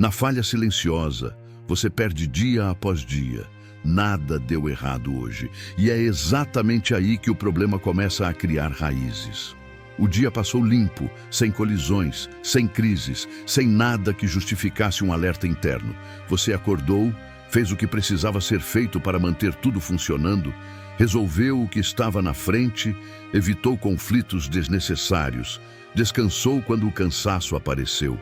Na falha silenciosa, você perde dia após dia. Nada deu errado hoje. E é exatamente aí que o problema começa a criar raízes. O dia passou limpo, sem colisões, sem crises, sem nada que justificasse um alerta interno. Você acordou, fez o que precisava ser feito para manter tudo funcionando, resolveu o que estava na frente, evitou conflitos desnecessários, descansou quando o cansaço apareceu.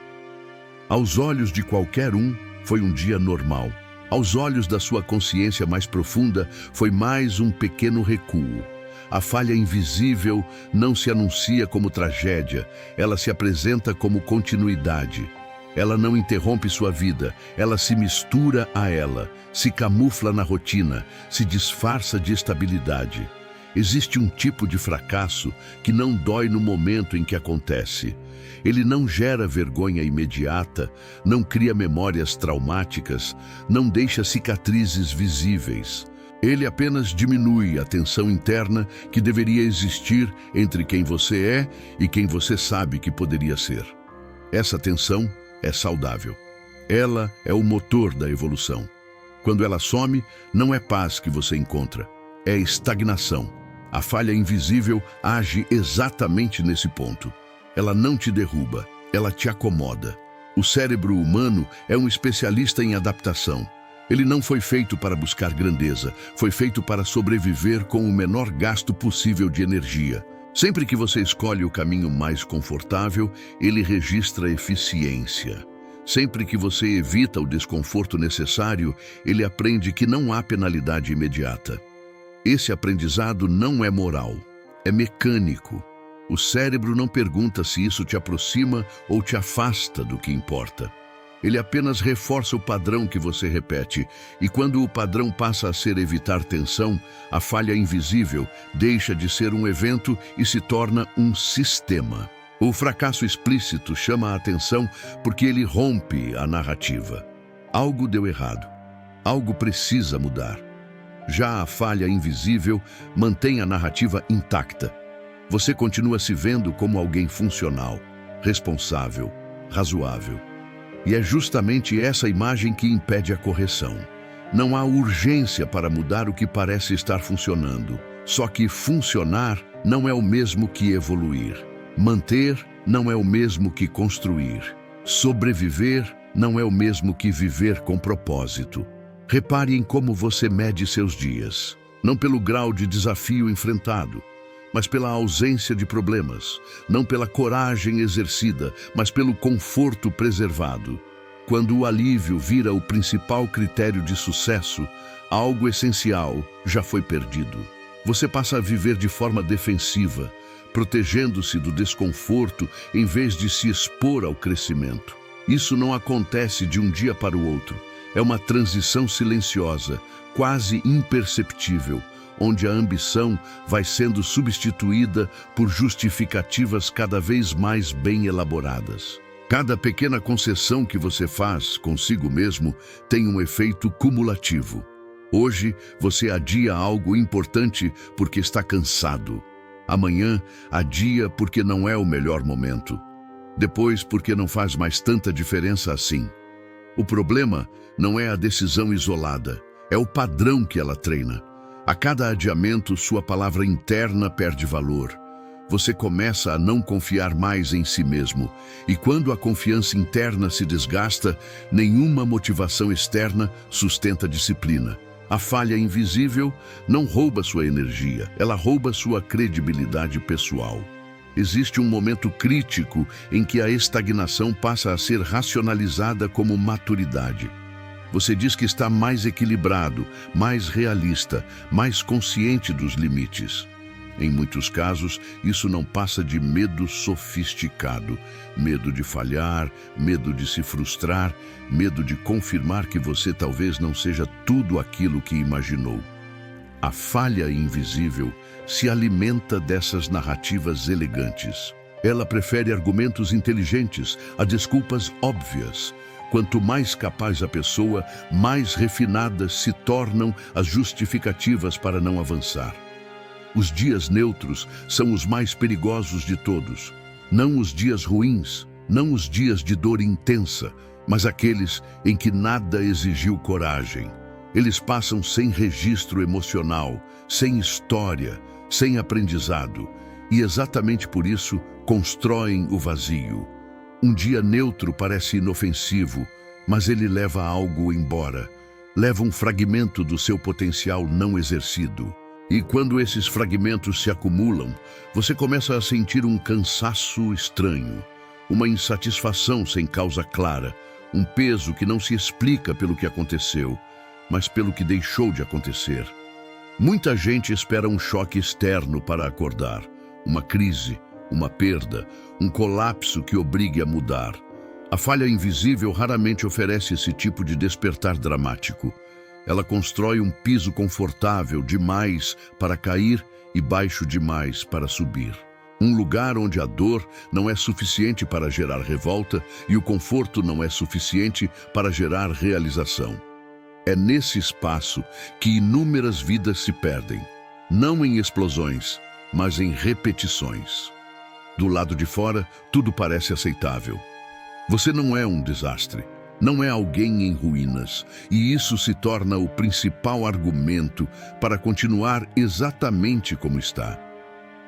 Aos olhos de qualquer um, foi um dia normal. Aos olhos da sua consciência mais profunda, foi mais um pequeno recuo. A falha invisível não se anuncia como tragédia, ela se apresenta como continuidade. Ela não interrompe sua vida, ela se mistura a ela, se camufla na rotina, se disfarça de estabilidade. Existe um tipo de fracasso que não dói no momento em que acontece. Ele não gera vergonha imediata, não cria memórias traumáticas, não deixa cicatrizes visíveis. Ele apenas diminui a tensão interna que deveria existir entre quem você é e quem você sabe que poderia ser. Essa tensão é saudável. Ela é o motor da evolução. Quando ela some, não é paz que você encontra, é estagnação. A falha invisível age exatamente nesse ponto. Ela não te derruba, ela te acomoda. O cérebro humano é um especialista em adaptação. Ele não foi feito para buscar grandeza, foi feito para sobreviver com o menor gasto possível de energia. Sempre que você escolhe o caminho mais confortável, ele registra eficiência. Sempre que você evita o desconforto necessário, ele aprende que não há penalidade imediata. Esse aprendizado não é moral, é mecânico. O cérebro não pergunta se isso te aproxima ou te afasta do que importa. Ele apenas reforça o padrão que você repete, e quando o padrão passa a ser evitar tensão, a falha invisível deixa de ser um evento e se torna um sistema. O fracasso explícito chama a atenção porque ele rompe a narrativa. Algo deu errado. Algo precisa mudar. Já a falha invisível mantém a narrativa intacta. Você continua se vendo como alguém funcional, responsável, razoável. E é justamente essa imagem que impede a correção. Não há urgência para mudar o que parece estar funcionando. Só que funcionar não é o mesmo que evoluir. Manter não é o mesmo que construir. Sobreviver não é o mesmo que viver com propósito. Repare em como você mede seus dias. Não pelo grau de desafio enfrentado, mas pela ausência de problemas, não pela coragem exercida, mas pelo conforto preservado. Quando o alívio vira o principal critério de sucesso, algo essencial já foi perdido. Você passa a viver de forma defensiva, protegendo-se do desconforto em vez de se expor ao crescimento. Isso não acontece de um dia para o outro. É uma transição silenciosa, quase imperceptível, onde a ambição vai sendo substituída por justificativas cada vez mais bem elaboradas. Cada pequena concessão que você faz consigo mesmo tem um efeito cumulativo. Hoje, você adia algo importante porque está cansado. Amanhã, adia porque não é o melhor momento. Depois, porque não faz mais tanta diferença assim. O problema não é a decisão isolada, é o padrão que ela treina. A cada adiamento, sua palavra interna perde valor. Você começa a não confiar mais em si mesmo. E quando a confiança interna se desgasta, nenhuma motivação externa sustenta a disciplina. A falha invisível não rouba sua energia, ela rouba sua credibilidade pessoal. Existe um momento crítico em que a estagnação passa a ser racionalizada como maturidade. Você diz que está mais equilibrado, mais realista, mais consciente dos limites. Em muitos casos, isso não passa de medo sofisticado. Medo de falhar, medo de se frustrar, medo de confirmar que você talvez não seja tudo aquilo que imaginou. A falha invisível se alimenta dessas narrativas elegantes. Ela prefere argumentos inteligentes a desculpas óbvias. Quanto mais capaz a pessoa, mais refinadas se tornam as justificativas para não avançar. Os dias neutros são os mais perigosos de todos. Não os dias ruins, não os dias de dor intensa, Mas aqueles em que nada exigiu coragem, eles passam sem registro emocional, sem história, sem aprendizado, e exatamente por isso constroem o vazio. Um dia neutro parece inofensivo, mas ele leva algo embora, leva um fragmento do seu potencial não exercido. E quando esses fragmentos se acumulam, você começa a sentir um cansaço estranho, uma insatisfação sem causa clara, um peso que não se explica pelo que aconteceu, mas pelo que deixou de acontecer. Muita gente espera um choque externo para acordar, uma crise, uma perda, um colapso que obrigue a mudar. A falha invisível raramente oferece esse tipo de despertar dramático. Ela constrói um piso confortável demais para cair e baixo demais para subir. Um lugar onde a dor não é suficiente para gerar revolta e o conforto não é suficiente para gerar realização. É nesse espaço que inúmeras vidas se perdem, não em explosões, mas em repetições. Do lado de fora, tudo parece aceitável. Você não é um desastre, não é alguém em ruínas, e isso se torna o principal argumento para continuar exatamente como está.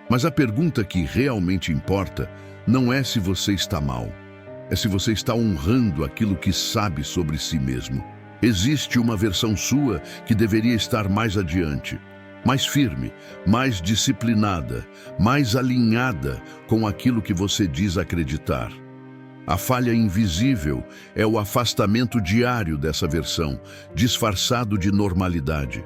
Mas a pergunta que realmente importa não é se você está mal, é se você está honrando aquilo que sabe sobre si mesmo. Existe uma versão sua que deveria estar mais adiante, mais firme, mais disciplinada, mais alinhada com aquilo que você diz acreditar. A falha invisível é o afastamento diário dessa versão, disfarçado de normalidade.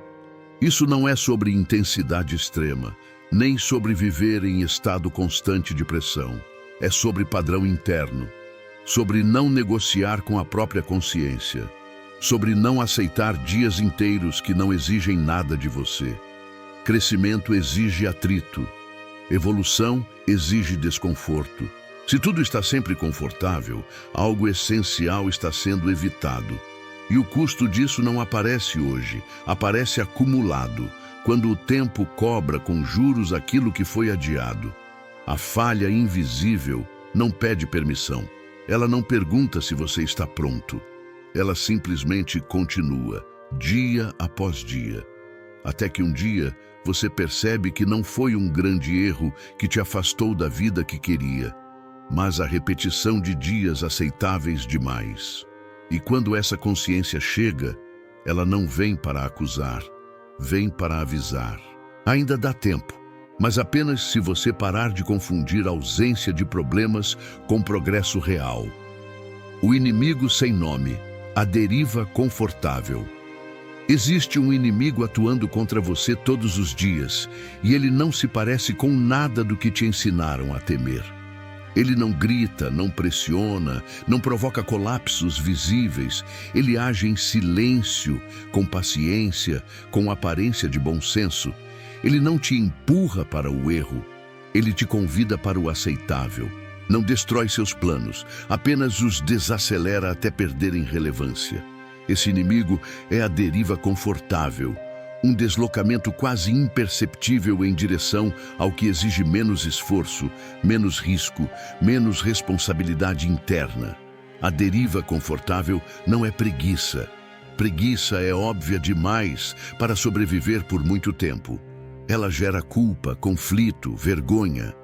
Isso não é sobre intensidade extrema, nem sobre viver em estado constante de pressão. É sobre padrão interno, sobre não negociar com a própria consciência, sobre não aceitar dias inteiros que não exigem nada de você. Crescimento exige atrito, evolução exige desconforto. Se tudo está sempre confortável, algo essencial está sendo evitado. E o custo disso não aparece hoje, aparece acumulado, quando o tempo cobra com juros aquilo que foi adiado. A falha invisível não pede permissão. Ela não pergunta se você está pronto. Ela simplesmente continua, dia após dia. Até que um dia você percebe que não foi um grande erro que te afastou da vida que queria, mas a repetição de dias aceitáveis demais. E quando essa consciência chega, ela não vem para acusar, vem para avisar. Ainda dá tempo, mas apenas se você parar de confundir ausência de problemas com progresso real. O inimigo sem nome, a deriva confortável. Existe um inimigo atuando contra você todos os dias, e ele não se parece com nada do que te ensinaram a temer. Ele não grita, não pressiona, não provoca colapsos visíveis. Ele age em silêncio, com paciência, com aparência de bom senso. Ele não te empurra para o erro, ele te convida para o aceitável. Não destrói seus planos, apenas os desacelera até perderem relevância. Esse inimigo é a deriva confortável, um deslocamento quase imperceptível em direção ao que exige menos esforço, menos risco, menos responsabilidade interna. A deriva confortável não é preguiça. Preguiça é óbvia demais para sobreviver por muito tempo. Ela gera culpa, conflito, vergonha.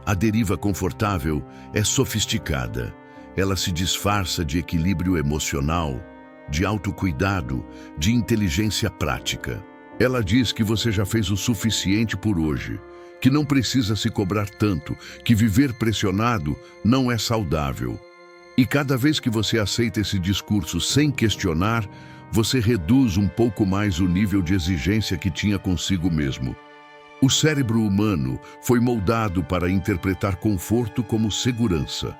A deriva confortável é sofisticada. Ela se disfarça de equilíbrio emocional, de autocuidado, de inteligência prática. Ela diz que você já fez o suficiente por hoje, que não precisa se cobrar tanto, que viver pressionado não é saudável. E cada vez que você aceita esse discurso sem questionar, você reduz um pouco mais o nível de exigência que tinha consigo mesmo. O cérebro humano foi moldado para interpretar conforto como segurança.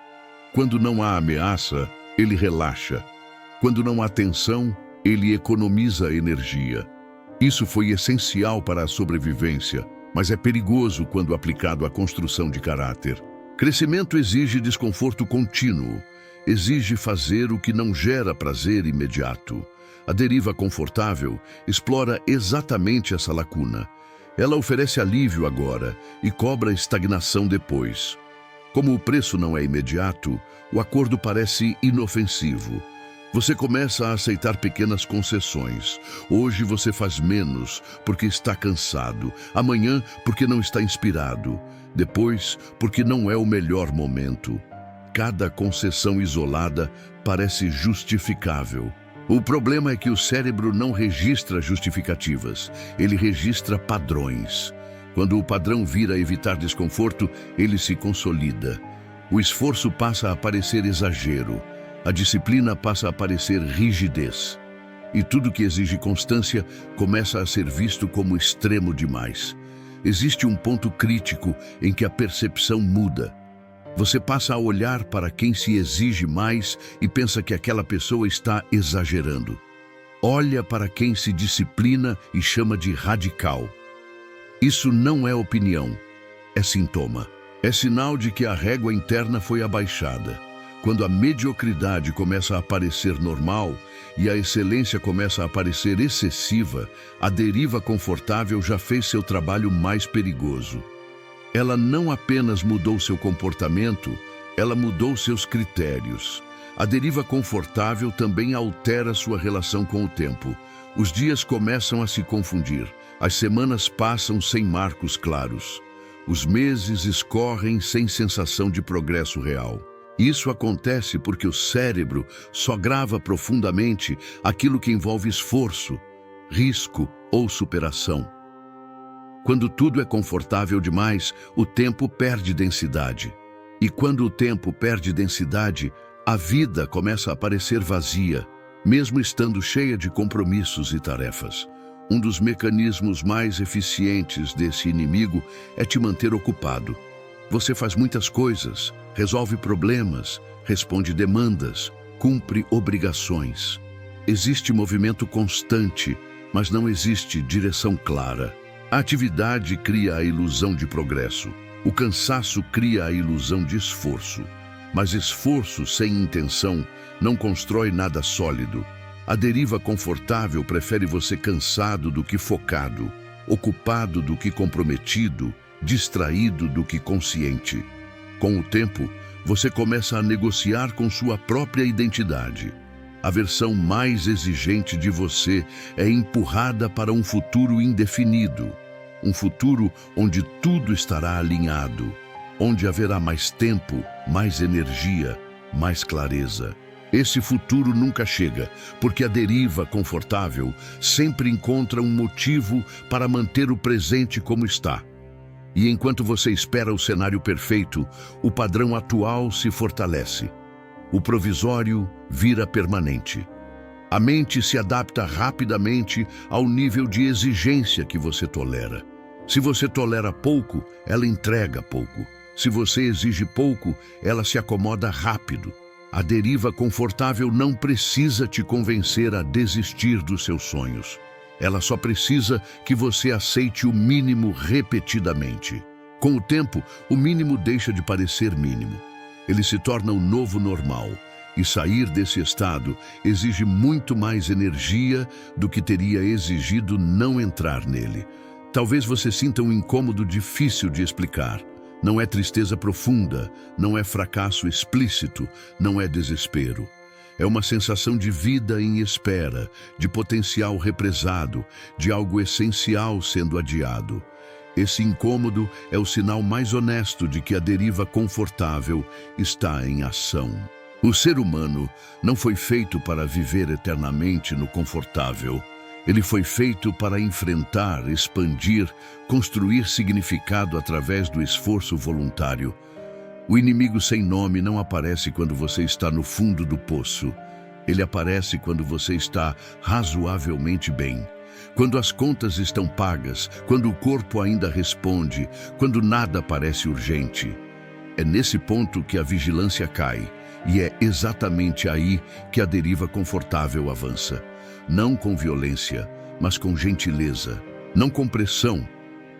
Quando não há ameaça, ele relaxa. Quando não há tensão, ele economiza energia. Isso foi essencial para a sobrevivência, mas é perigoso quando aplicado à construção de caráter. Crescimento exige desconforto contínuo, exige fazer o que não gera prazer imediato. A deriva confortável explora exatamente essa lacuna. Ela oferece alívio agora e cobra estagnação depois. Como o preço não é imediato, o acordo parece inofensivo. Você começa a aceitar pequenas concessões. Hoje você faz menos porque está cansado. Amanhã porque não está inspirado. Depois porque não é o melhor momento. Cada concessão isolada parece justificável. O problema é que o cérebro não registra justificativas. Ele registra padrões. Quando o padrão vira evitar desconforto, ele se consolida. O esforço passa a parecer exagero. A disciplina passa a parecer rigidez. E tudo que exige constância começa a ser visto como extremo demais. Existe um ponto crítico em que a percepção muda. Você passa a olhar para quem se exige mais e pensa que aquela pessoa está exagerando. Olha para quem se disciplina e chama de radical. Isso não é opinião, é sintoma. É sinal de que a régua interna foi abaixada. Quando a mediocridade começa a parecer normal e a excelência começa a parecer excessiva, a deriva confortável já fez seu trabalho mais perigoso. Ela não apenas mudou seu comportamento, ela mudou seus critérios. A deriva confortável também altera sua relação com o tempo. Os dias começam a se confundir, as semanas passam sem marcos claros. Os meses escorrem sem sensação de progresso real. Isso acontece porque o cérebro só grava profundamente aquilo que envolve esforço, risco ou superação. Quando tudo é confortável demais, o tempo perde densidade. E quando o tempo perde densidade, a vida começa a parecer vazia, mesmo estando cheia de compromissos e tarefas. Um dos mecanismos mais eficientes desse inimigo é te manter ocupado. Você faz muitas coisas, resolve problemas, responde demandas, cumpre obrigações. Existe movimento constante, mas não existe direção clara. A atividade cria a ilusão de progresso. O cansaço cria a ilusão de esforço. Mas esforço sem intenção não constrói nada sólido. A deriva confortável prefere você cansado do que focado, ocupado do que comprometido, distraído do que consciente. Com o tempo, você começa a negociar com sua própria identidade. A versão mais exigente de você é empurrada para um futuro indefinido. Um futuro onde tudo estará alinhado, onde haverá mais tempo, mais energia, mais clareza. Esse futuro nunca chega, porque a deriva confortável sempre encontra um motivo para manter o presente como está. E enquanto você espera o cenário perfeito, o padrão atual se fortalece. O provisório vira permanente. A mente se adapta rapidamente ao nível de exigência que você tolera. Se você tolera pouco, ela entrega pouco. Se você exige pouco, ela se acomoda rápido. A deriva confortável não precisa te convencer a desistir dos seus sonhos. Ela só precisa que você aceite o mínimo repetidamente. Com o tempo, o mínimo deixa de parecer mínimo. Ele se torna o novo normal. E sair desse estado exige muito mais energia do que teria exigido não entrar nele. Talvez você sinta um incômodo difícil de explicar. Não é tristeza profunda, não é fracasso explícito, não é desespero. É uma sensação de vida em espera, de potencial represado, de algo essencial sendo adiado. Esse incômodo é o sinal mais honesto de que a deriva confortável está em ação. O ser humano não foi feito para viver eternamente no confortável. Ele foi feito para enfrentar, expandir, construir significado através do esforço voluntário. O inimigo sem nome não aparece quando você está no fundo do poço. Ele aparece quando você está razoavelmente bem. Quando as contas estão pagas, quando o corpo ainda responde, quando nada parece urgente. É nesse ponto que a vigilância cai, e é exatamente aí que a deriva confortável avança. Não com violência, mas com gentileza. Não com pressão,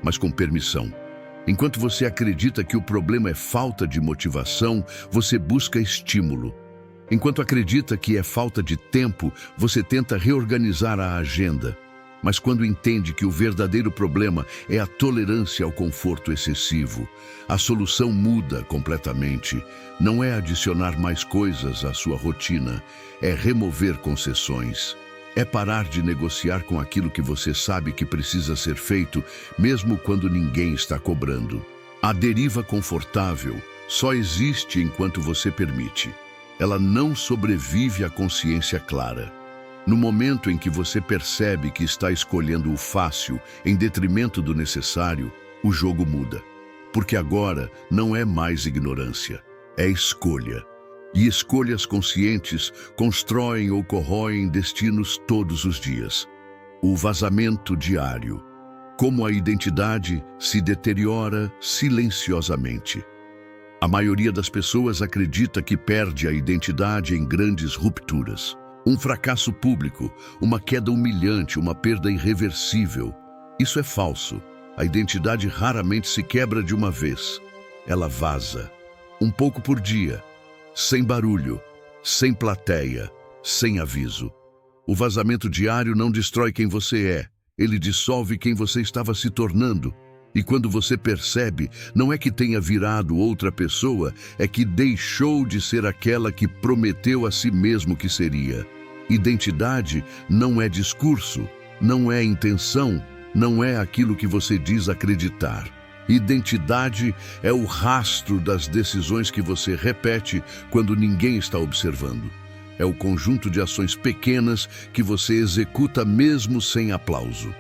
mas com permissão. Enquanto você acredita que o problema é falta de motivação, você busca estímulo. Enquanto acredita que é falta de tempo, você tenta reorganizar a agenda. Mas quando entende que o verdadeiro problema é a tolerância ao conforto excessivo, a solução muda completamente. Não é adicionar mais coisas à sua rotina, é remover concessões. É parar de negociar com aquilo que você sabe que precisa ser feito, mesmo quando ninguém está cobrando. A deriva confortável só existe enquanto você permite. Ela não sobrevive à consciência clara. No momento em que você percebe que está escolhendo o fácil em detrimento do necessário, o jogo muda. Porque agora não é mais ignorância, é escolha. E escolhas conscientes constroem ou corroem destinos todos os dias. O vazamento diário. Como a identidade se deteriora silenciosamente. A maioria das pessoas acredita que perde a identidade em grandes rupturas. Um fracasso público, uma queda humilhante, uma perda irreversível. Isso é falso. A identidade raramente se quebra de uma vez. Ela vaza. Um pouco por dia. Sem barulho, sem plateia, sem aviso. O vazamento diário não destrói quem você é. Ele dissolve quem você estava se tornando. E quando você percebe, não é que tenha virado outra pessoa, é que deixou de ser aquela que prometeu a si mesmo que seria. Identidade não é discurso, não é intenção, não é aquilo que você diz acreditar. Identidade é o rastro das decisões que você repete quando ninguém está observando. É o conjunto de ações pequenas que você executa mesmo sem aplauso.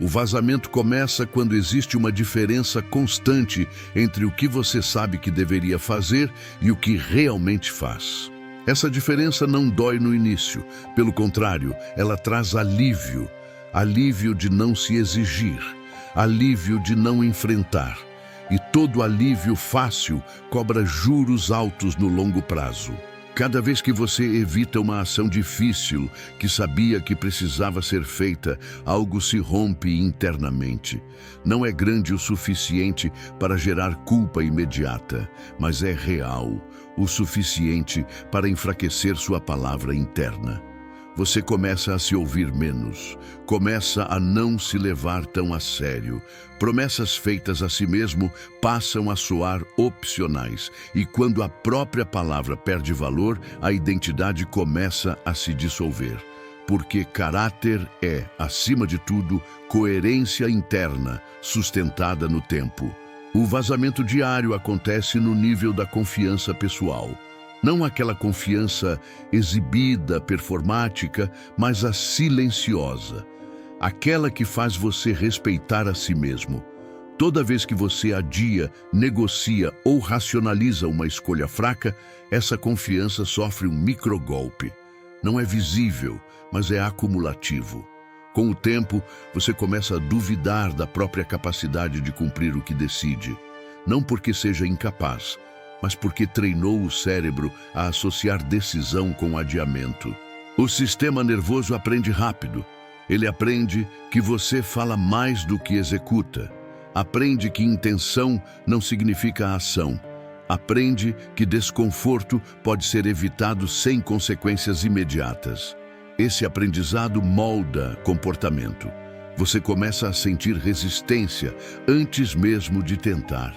O vazamento começa quando existe uma diferença constante entre o que você sabe que deveria fazer e o que realmente faz. Essa diferença não dói no início, pelo contrário, ela traz alívio. Alívio de não se exigir, alívio de não enfrentar. E todo alívio fácil cobra juros altos no longo prazo. Cada vez que você evita uma ação difícil que sabia que precisava ser feita, algo se rompe internamente. Não é grande o suficiente para gerar culpa imediata, mas é real, o suficiente para enfraquecer sua palavra interna. Você começa a se ouvir menos, começa a não se levar tão a sério. Promessas feitas a si mesmo passam a soar opcionais, e quando a própria palavra perde valor, a identidade começa a se dissolver. Porque caráter é, acima de tudo, coerência interna, sustentada no tempo. O vazamento diário acontece no nível da confiança pessoal. Não aquela confiança exibida, performática, mas a silenciosa. Aquela que faz você respeitar a si mesmo. Toda vez que você adia, negocia ou racionaliza uma escolha fraca, essa confiança sofre um microgolpe. Não é visível, mas é acumulativo. Com o tempo, você começa a duvidar da própria capacidade de cumprir o que decide. Não porque seja incapaz, mas porque treinou o cérebro a associar decisão com adiamento. O sistema nervoso aprende rápido. Ele aprende que você fala mais do que executa. Aprende que intenção não significa ação. Aprende que desconforto pode ser evitado sem consequências imediatas. Esse aprendizado molda comportamento. Você começa a sentir resistência antes mesmo de tentar.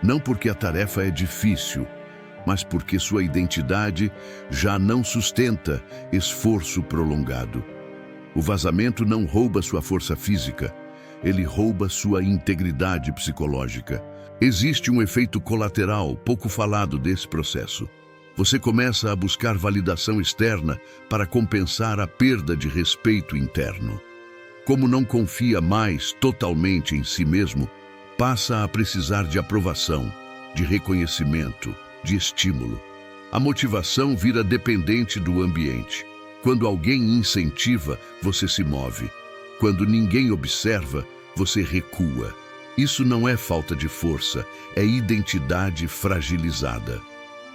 Não porque a tarefa é difícil, mas porque sua identidade já não sustenta esforço prolongado. O vazamento não rouba sua força física, ele rouba sua integridade psicológica. Existe um efeito colateral pouco falado desse processo. Você começa a buscar validação externa para compensar a perda de respeito interno. Como não confia mais totalmente em si mesmo, passa a precisar de aprovação, de reconhecimento, de estímulo. A motivação vira dependente do ambiente. Quando alguém incentiva, você se move. Quando ninguém observa, você recua. Isso não é falta de força, é identidade fragilizada.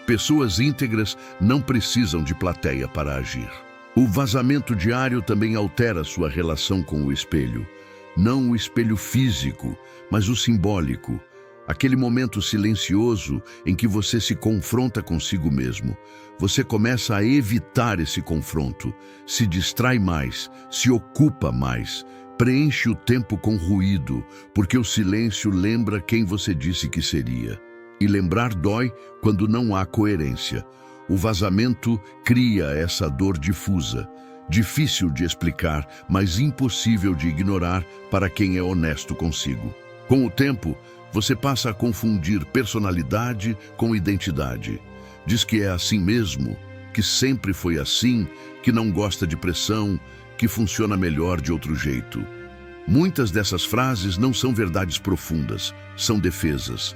Pessoas íntegras não precisam de plateia para agir. O vazamento diário também altera sua relação com o espelho. Não o espelho físico, mas o simbólico. Aquele momento silencioso em que você se confronta consigo mesmo. Você começa a evitar esse confronto, se distrai mais, se ocupa mais, preenche o tempo com ruído, porque o silêncio lembra quem você disse que seria. E lembrar dói quando não há coerência. O vazamento cria essa dor difusa, difícil de explicar, mas impossível de ignorar para quem é honesto consigo. Com o tempo, você passa a confundir personalidade com identidade. Diz que é assim mesmo, que sempre foi assim, que não gosta de pressão, que funciona melhor de outro jeito. Muitas dessas frases não são verdades profundas, são defesas.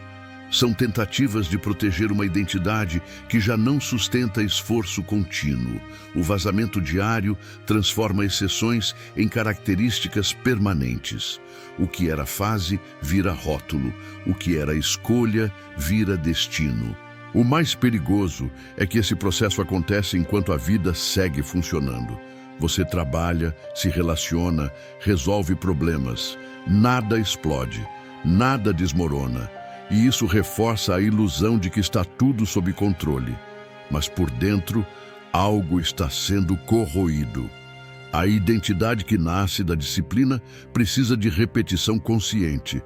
São tentativas de proteger uma identidade que já não sustenta esforço contínuo. O vazamento diário transforma exceções em características permanentes. O que era fase vira rótulo. O que era escolha vira destino. O mais perigoso é que esse processo acontece enquanto a vida segue funcionando. Você trabalha, se relaciona, resolve problemas. Nada explode, nada desmorona. E isso reforça a ilusão de que está tudo sob controle. Mas por dentro, algo está sendo corroído. A identidade que nasce da disciplina precisa de repetição consciente.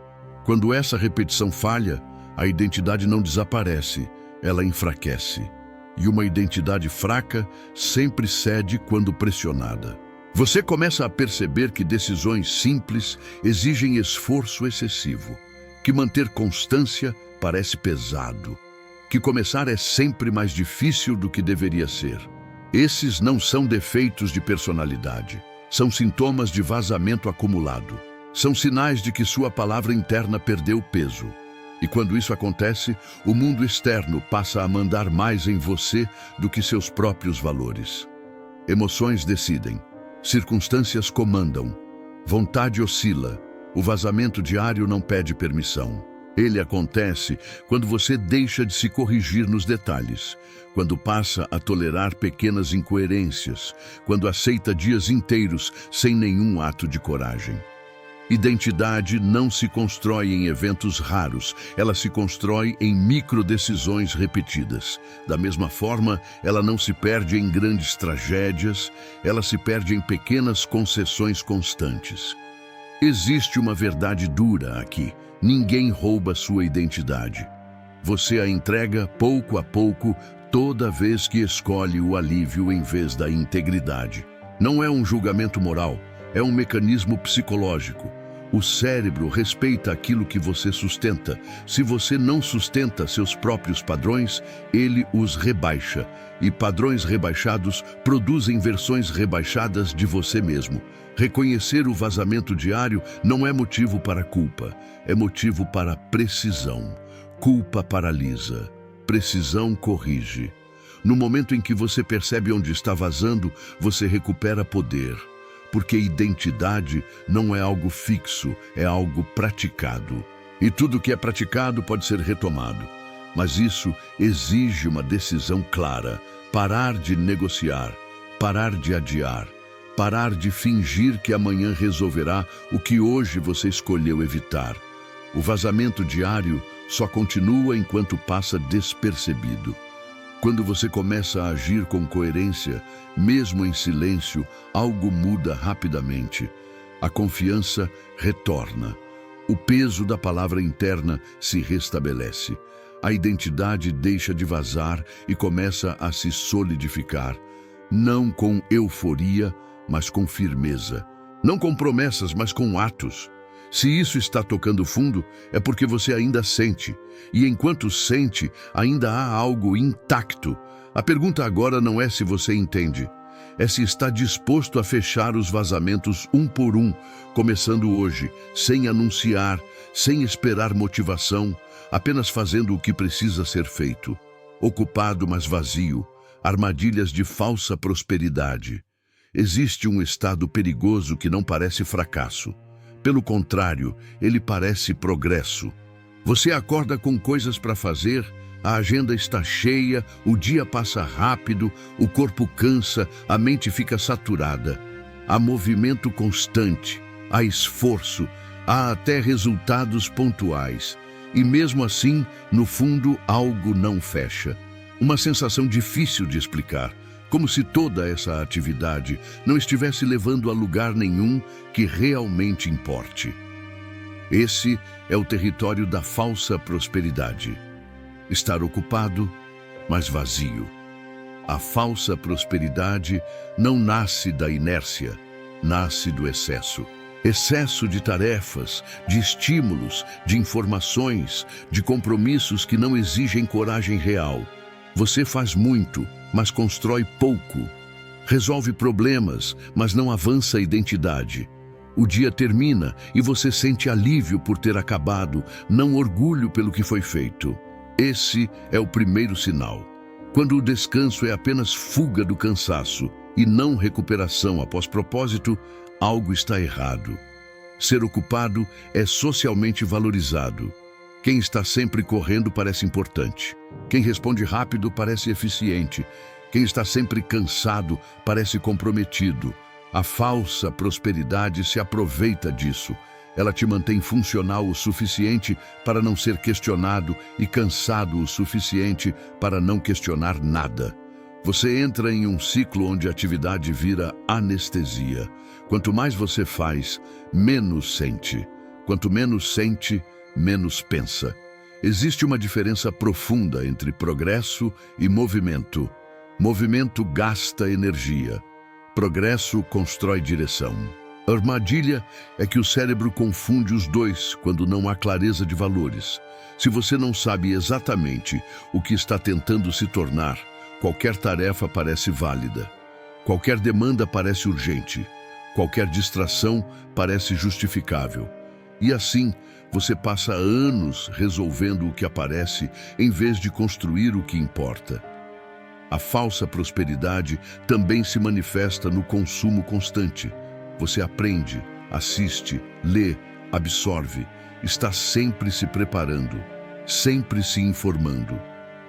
Quando essa repetição falha, a identidade não desaparece, ela enfraquece. E uma identidade fraca sempre cede quando pressionada. Você começa a perceber que decisões simples exigem esforço excessivo. Que manter constância parece pesado, que começar é sempre mais difícil do que deveria ser. Esses não são defeitos de personalidade, são sintomas de vazamento acumulado. São sinais de que sua palavra interna perdeu peso. E quando isso acontece, o mundo externo passa a mandar mais em você do que seus próprios valores. Emoções decidem, circunstâncias comandam, vontade oscila. O vazamento diário não pede permissão. Ele acontece quando você deixa de se corrigir nos detalhes, quando passa a tolerar pequenas incoerências, quando aceita dias inteiros sem nenhum ato de coragem. Identidade não se constrói em eventos raros, ela se constrói em microdecisões repetidas. Da mesma forma, ela não se perde em grandes tragédias, ela se perde em pequenas concessões constantes. Existe uma verdade dura aqui. Ninguém rouba sua identidade. Você a entrega pouco a pouco, toda vez que escolhe o alívio em vez da integridade. Não é um julgamento moral, é um mecanismo psicológico. O cérebro respeita aquilo que você sustenta. Se você não sustenta seus próprios padrões, ele os rebaixa. E padrões rebaixados produzem versões rebaixadas de você mesmo. Reconhecer o vazamento diário não é motivo para culpa, é motivo para precisão. Culpa paralisa, precisão corrige. No momento em que você percebe onde está vazando, você recupera poder. Porque identidade não é algo fixo, é algo praticado. E tudo que é praticado pode ser retomado. Mas isso exige uma decisão clara, parar de negociar, parar de adiar. Parar de fingir que amanhã resolverá o que hoje você escolheu evitar. O vazamento diário só continua enquanto passa despercebido. Quando você começa a agir com coerência, mesmo em silêncio, algo muda rapidamente. A confiança retorna. O peso da palavra interna se restabelece. A identidade deixa de vazar e começa a se solidificar. Não com euforia, mas com firmeza. Não com promessas, mas com atos. Se isso está tocando fundo, é porque você ainda sente. E enquanto sente, ainda há algo intacto. A pergunta agora não é se você entende. É se está disposto a fechar os vazamentos um por um, começando hoje, sem anunciar, sem esperar motivação, apenas fazendo o que precisa ser feito. Ocupado, mas vazio. Armadilhas de falsa prosperidade. Existe um estado perigoso que não parece fracasso. Pelo contrário, ele parece progresso. Você acorda com coisas para fazer, a agenda está cheia, o dia passa rápido, o corpo cansa, a mente fica saturada. Há movimento constante, há esforço, há até resultados pontuais. E mesmo assim, no fundo, algo não fecha. Uma sensação difícil de explicar, como se toda essa atividade não estivesse levando a lugar nenhum que realmente importe. Esse é o território da falsa prosperidade. Estar ocupado, mas vazio. A falsa prosperidade não nasce da inércia, nasce do excesso. Excesso de tarefas, de estímulos, de informações, de compromissos que não exigem coragem real. Você faz muito, mas constrói pouco. Resolve problemas, mas não avança a identidade. O dia termina e você sente alívio por ter acabado, não orgulho pelo que foi feito. Esse é o primeiro sinal. Quando o descanso é apenas fuga do cansaço e não recuperação após propósito, algo está errado. Ser ocupado é socialmente valorizado. Quem está sempre correndo parece importante. Quem responde rápido parece eficiente. Quem está sempre cansado parece comprometido. A falsa prosperidade se aproveita disso. Ela te mantém funcional o suficiente para não ser questionado e cansado o suficiente para não questionar nada. Você entra em um ciclo onde a atividade vira anestesia. Quanto mais você faz, menos sente. Quanto menos sente, menos pensa. Existe uma diferença profunda entre progresso e movimento. Movimento gasta energia. Progresso constrói direção. A armadilha é que o cérebro confunde os dois quando não há clareza de valores. Se você não sabe exatamente o que está tentando se tornar, qualquer tarefa parece válida. Qualquer demanda parece urgente. Qualquer distração parece justificável. E assim, você passa anos resolvendo o que aparece em vez de construir o que importa. A falsa prosperidade também se manifesta no consumo constante. Você aprende, assiste, lê, absorve, está sempre se preparando, sempre se informando,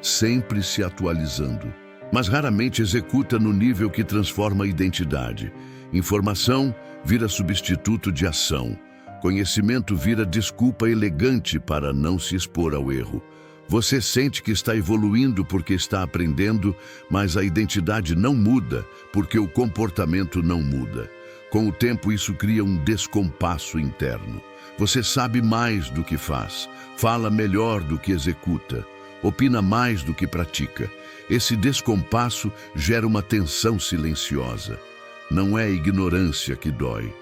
sempre se atualizando, mas raramente executa no nível que transforma a identidade. Informação vira substituto de ação. Conhecimento vira desculpa elegante para não se expor ao erro. Você sente que está evoluindo porque está aprendendo, mas a identidade não muda porque o comportamento não muda. Com o tempo, isso cria um descompasso interno. Você sabe mais do que faz, fala melhor do que executa, opina mais do que pratica. Esse descompasso gera uma tensão silenciosa. Não é ignorância que dói,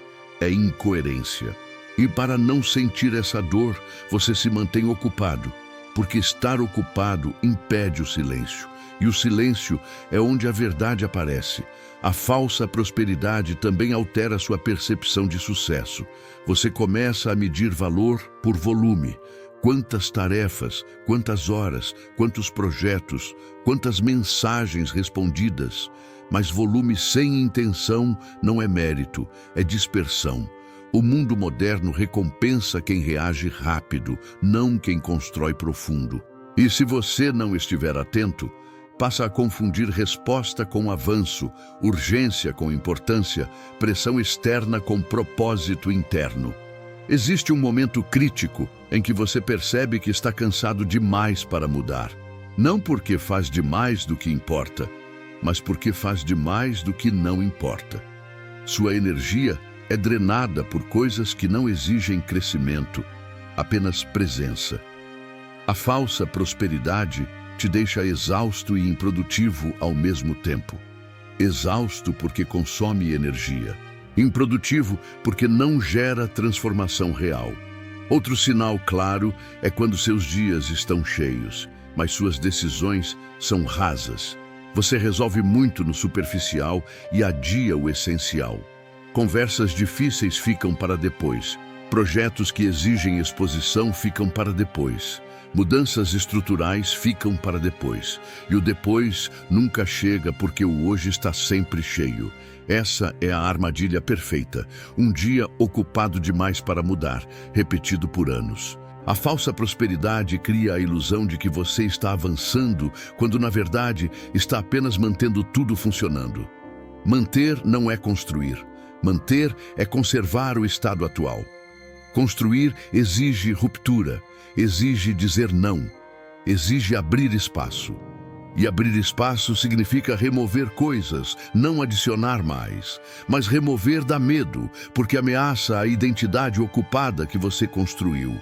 é incoerência. E para não sentir essa dor, você se mantém ocupado, porque estar ocupado impede o silêncio. E o silêncio é onde a verdade aparece. A falsa prosperidade também altera sua percepção de sucesso. Você começa a medir valor por volume. Quantas tarefas, quantas horas, quantos projetos, quantas mensagens respondidas. Mas volume sem intenção não é mérito, é dispersão. O mundo moderno recompensa quem reage rápido, não quem constrói profundo. E se você não estiver atento, passa a confundir resposta com avanço, urgência com importância, pressão externa com propósito interno. Existe um momento crítico em que você percebe que está cansado demais para mudar. Não porque faz demais do que importa, mas porque faz demais do que não importa. Sua energia é drenada por coisas que não exigem crescimento, apenas presença. A falsa prosperidade te deixa exausto e improdutivo ao mesmo tempo. Exausto porque consome energia. Improdutivo porque não gera transformação real. Outro sinal claro é quando seus dias estão cheios, mas suas decisões são rasas. Você resolve muito no superficial e adia o essencial. Conversas difíceis ficam para depois. Projetos que exigem exposição ficam para depois. Mudanças estruturais ficam para depois. E o depois nunca chega porque o hoje está sempre cheio. Essa é a armadilha perfeita. Um dia ocupado demais para mudar, repetido por anos. A falsa prosperidade cria a ilusão de que você está avançando, quando na verdade está apenas mantendo tudo funcionando. Manter não é construir. Manter é conservar o estado atual. Construir exige ruptura, exige dizer não, exige abrir espaço. E abrir espaço significa remover coisas, não adicionar mais. Mas remover dá medo, porque ameaça a identidade ocupada que você construiu.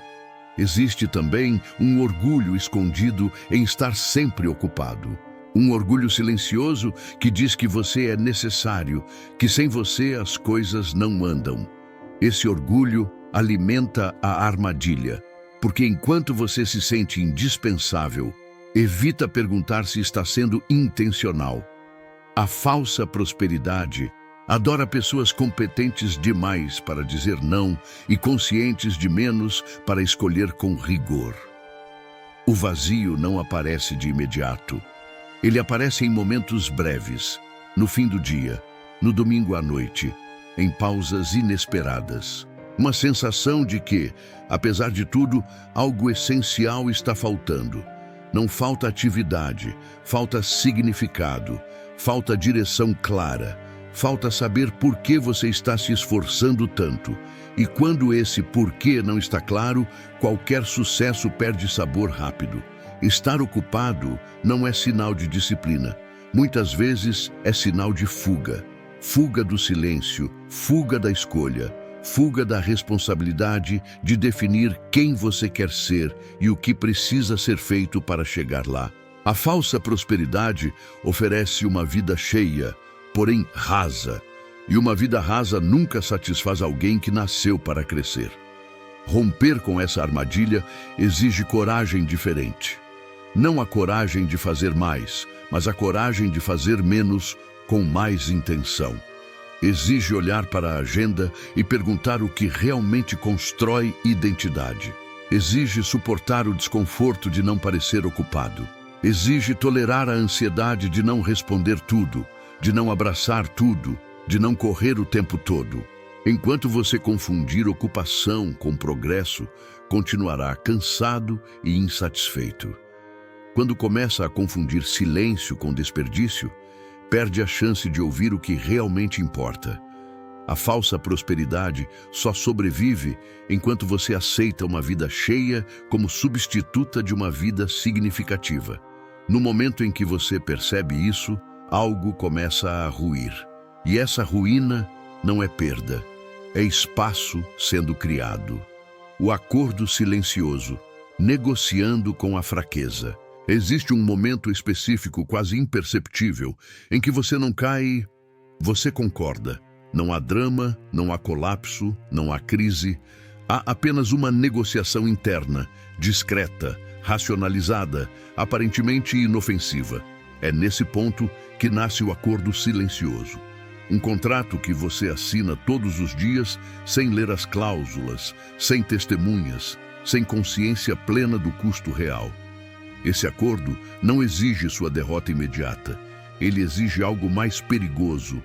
Existe também um orgulho escondido em estar sempre ocupado. Um orgulho silencioso que diz que você é necessário, que sem você as coisas não andam. Esse orgulho alimenta a armadilha, porque enquanto você se sente indispensável, evita perguntar se está sendo intencional. A falsa prosperidade adora pessoas competentes demais para dizer não e conscientes de menos para escolher com rigor. O vazio não aparece de imediato. Ele aparece em momentos breves, no fim do dia, no domingo à noite, em pausas inesperadas. Uma sensação de que, apesar de tudo, algo essencial está faltando. Não falta atividade, falta significado, falta direção clara, falta saber por que você está se esforçando tanto. E quando esse porquê não está claro, qualquer sucesso perde sabor rápido. Estar ocupado não é sinal de disciplina. Muitas vezes é sinal de fuga. Fuga do silêncio, fuga da escolha, fuga da responsabilidade de definir quem você quer ser e o que precisa ser feito para chegar lá. A falsa prosperidade oferece uma vida cheia, porém rasa. E uma vida rasa nunca satisfaz alguém que nasceu para crescer. Romper com essa armadilha exige coragem diferente. Não a coragem de fazer mais, mas a coragem de fazer menos com mais intenção. Exige olhar para a agenda e perguntar o que realmente constrói identidade. Exige suportar o desconforto de não parecer ocupado. Exige tolerar a ansiedade de não responder tudo, de não abraçar tudo, de não correr o tempo todo. Enquanto você confundir ocupação com progresso, continuará cansado e insatisfeito. Quando começa a confundir silêncio com desperdício, perde a chance de ouvir o que realmente importa. A falsa prosperidade só sobrevive enquanto você aceita uma vida cheia como substituta de uma vida significativa. No momento em que você percebe isso, algo começa a ruir. E essa ruína não é perda, é espaço sendo criado. O acordo silencioso, negociando com a fraqueza. Existe um momento específico, quase imperceptível, em que você não cai, você concorda. Não há drama, não há colapso, não há crise. Há apenas uma negociação interna, discreta, racionalizada, aparentemente inofensiva. É nesse ponto que nasce o acordo silencioso. Um contrato que você assina todos os dias, sem ler as cláusulas, sem testemunhas, sem consciência plena do custo real. Esse acordo não exige sua derrota imediata. Ele exige algo mais perigoso,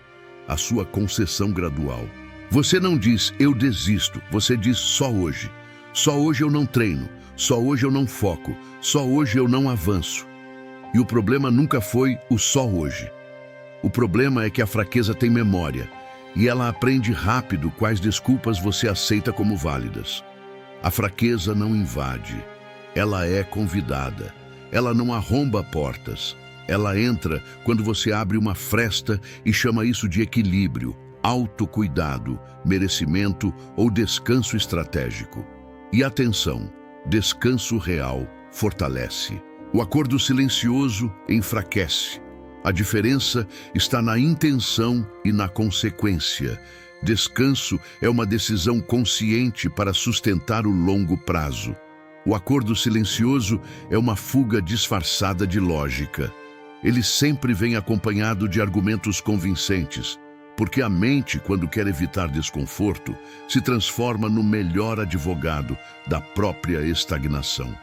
a sua concessão gradual. Você não diz, eu desisto, você diz só hoje. Só hoje eu não treino, só hoje eu não foco, só hoje eu não avanço. E o problema nunca foi o só hoje. O problema é que a fraqueza tem memória, e ela aprende rápido quais desculpas você aceita como válidas. A fraqueza não invade, ela é convidada. Ela não arromba portas. Ela entra quando você abre uma fresta e chama isso de equilíbrio, autocuidado, merecimento ou descanso estratégico. E atenção, descanso real fortalece. O acordo silencioso enfraquece. A diferença está na intenção e na consequência. Descanso é uma decisão consciente para sustentar o longo prazo. O acordo silencioso é uma fuga disfarçada de lógica. Ele sempre vem acompanhado de argumentos convincentes, porque a mente, quando quer evitar desconforto, se transforma no melhor advogado da própria estagnação.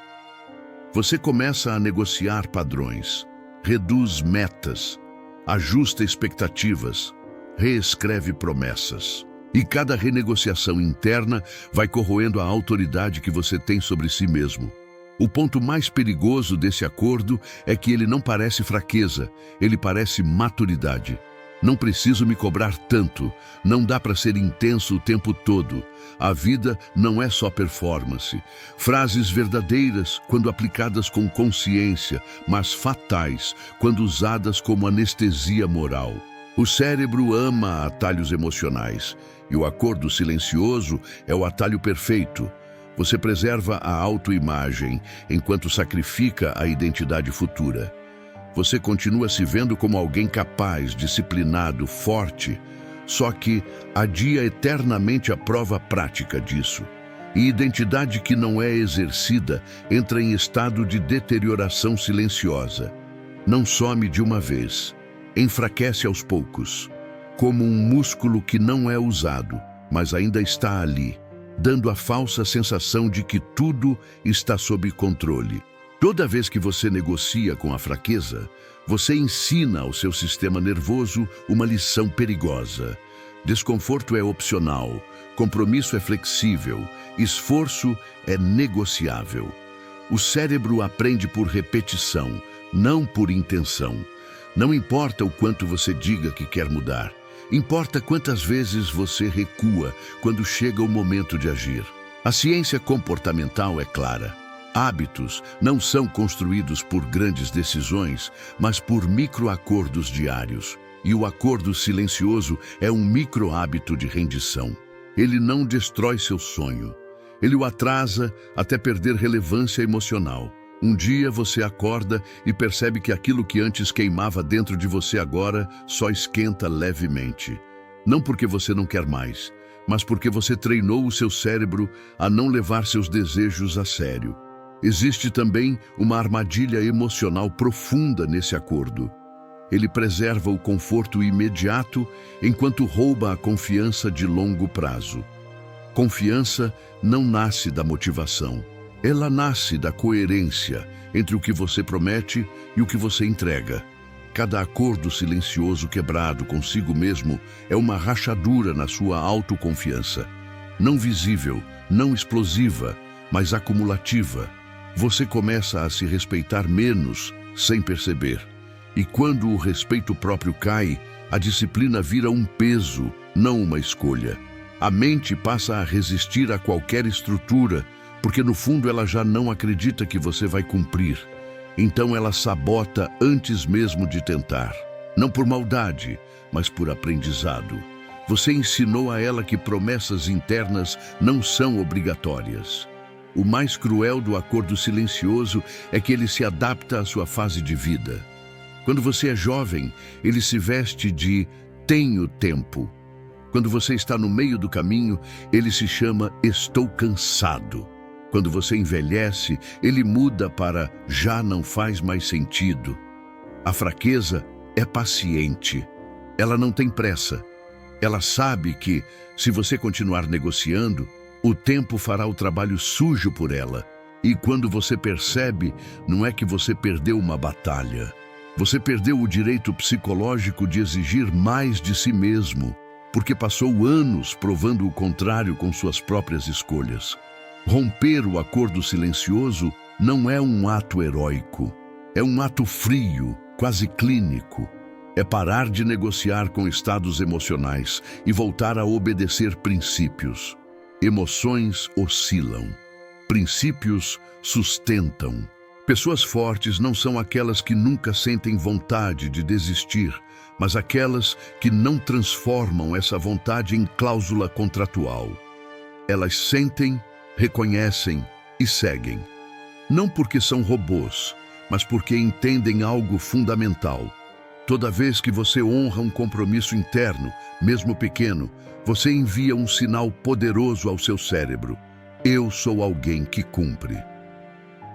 Você começa a negociar padrões, reduz metas, ajusta expectativas, reescreve promessas. E cada renegociação interna vai corroendo a autoridade que você tem sobre si mesmo. O ponto mais perigoso desse acordo é que ele não parece fraqueza, ele parece maturidade. Não preciso me cobrar tanto, não dá para ser intenso o tempo todo. A vida não é só performance. Frases verdadeiras quando aplicadas com consciência, mas fatais quando usadas como anestesia moral. O cérebro ama atalhos emocionais e o acordo silencioso é o atalho perfeito. Você preserva a autoimagem enquanto sacrifica a identidade futura. Você continua se vendo como alguém capaz, disciplinado, forte, só que adia eternamente a prova prática disso. E identidade que não é exercida entra em estado de deterioração silenciosa. Não some de uma vez, enfraquece aos poucos, como um músculo que não é usado, mas ainda está ali, dando a falsa sensação de que tudo está sob controle. Toda vez que você negocia com a fraqueza, você ensina ao seu sistema nervoso uma lição perigosa. Desconforto é opcional, compromisso é flexível, esforço é negociável. O cérebro aprende por repetição, não por intenção. Não importa o quanto você diga que quer mudar, importa quantas vezes você recua quando chega o momento de agir. A ciência comportamental é clara. Hábitos não são construídos por grandes decisões, mas por microacordos diários. E o acordo silencioso é um microhábito de rendição. Ele não destrói seu sonho. Ele o atrasa até perder relevância emocional. Um dia você acorda e percebe que aquilo que antes queimava dentro de você agora só esquenta levemente. Não porque você não quer mais, mas porque você treinou o seu cérebro a não levar seus desejos a sério. Existe também uma armadilha emocional profunda nesse acordo. Ele preserva o conforto imediato enquanto rouba a confiança de longo prazo. Confiança não nasce da motivação. Ela nasce da coerência entre o que você promete e o que você entrega. Cada acordo silencioso quebrado consigo mesmo é uma rachadura na sua autoconfiança. Não visível, não explosiva, mas acumulativa. Você começa a se respeitar menos sem perceber. E quando o respeito próprio cai, a disciplina vira um peso, não uma escolha. A mente passa a resistir a qualquer estrutura, porque no fundo ela já não acredita que você vai cumprir. Então ela sabota antes mesmo de tentar. Não por maldade, mas por aprendizado. Você ensinou a ela que promessas internas não são obrigatórias. O mais cruel do acordo silencioso é que ele se adapta à sua fase de vida. Quando você é jovem, ele se veste de "tenho tempo". Quando você está no meio do caminho, ele se chama "estou cansado". Quando você envelhece, ele muda para "já não faz mais sentido". A fraqueza é paciente. Ela não tem pressa. Ela sabe que, se você continuar negociando, o tempo fará o trabalho sujo por ela. E quando você percebe, não é que você perdeu uma batalha. Você perdeu o direito psicológico de exigir mais de si mesmo, porque passou anos provando o contrário com suas próprias escolhas. Romper o acordo silencioso não é um ato heróico. É um ato frio, quase clínico. É parar de negociar com estados emocionais e voltar a obedecer princípios. Emoções oscilam. Princípios sustentam. Pessoas fortes não são aquelas que nunca sentem vontade de desistir, mas aquelas que não transformam essa vontade em cláusula contratual. Elas sentem, reconhecem e seguem. Não porque são robôs, mas porque entendem algo fundamental. Toda vez que você honra um compromisso interno, mesmo pequeno, você envia um sinal poderoso ao seu cérebro. Eu sou alguém que cumpre.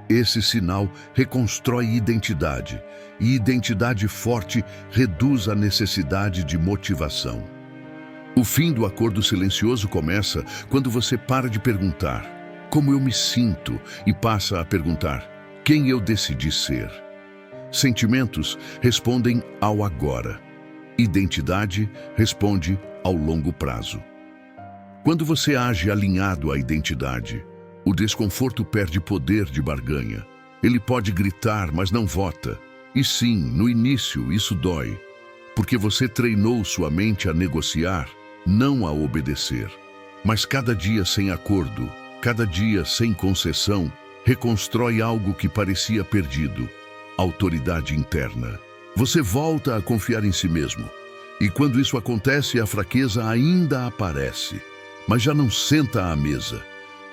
Esse sinal reconstrói identidade, e identidade forte reduz a necessidade de motivação. O fim do acordo silencioso começa quando você para de perguntar "como eu me sinto" e passa a perguntar "quem eu decidi ser". Sentimentos respondem ao agora. Identidade responde ao longo prazo. Quando você age alinhado à identidade, o desconforto perde poder de barganha. Ele pode gritar, mas não vota. E sim, no início isso dói. porque você treinou sua mente a negociar, não a obedecer. Mas cada dia sem acordo, cada dia sem concessão, reconstrói algo que parecia perdido: autoridade interna. Você volta a confiar em si mesmo. E quando isso acontece, a fraqueza ainda aparece, mas já não senta à mesa.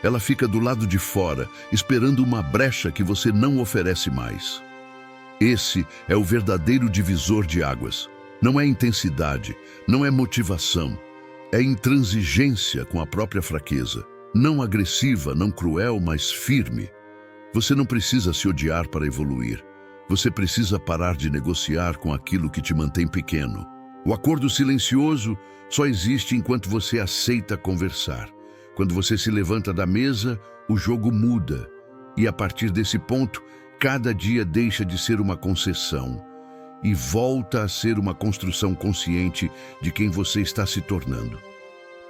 Ela fica do lado de fora, esperando uma brecha que você não oferece mais. Esse é o verdadeiro divisor de águas. Não é intensidade, não é motivação. É intransigência com a própria fraqueza. Não agressiva, não cruel, mas firme. Você não precisa se odiar para evoluir. Você precisa parar de negociar com aquilo que te mantém pequeno. O acordo silencioso só existe enquanto você aceita conversar. Quando você se levanta da mesa, o jogo muda. E a partir desse ponto, cada dia deixa de ser uma concessão e volta a ser uma construção consciente de quem você está se tornando.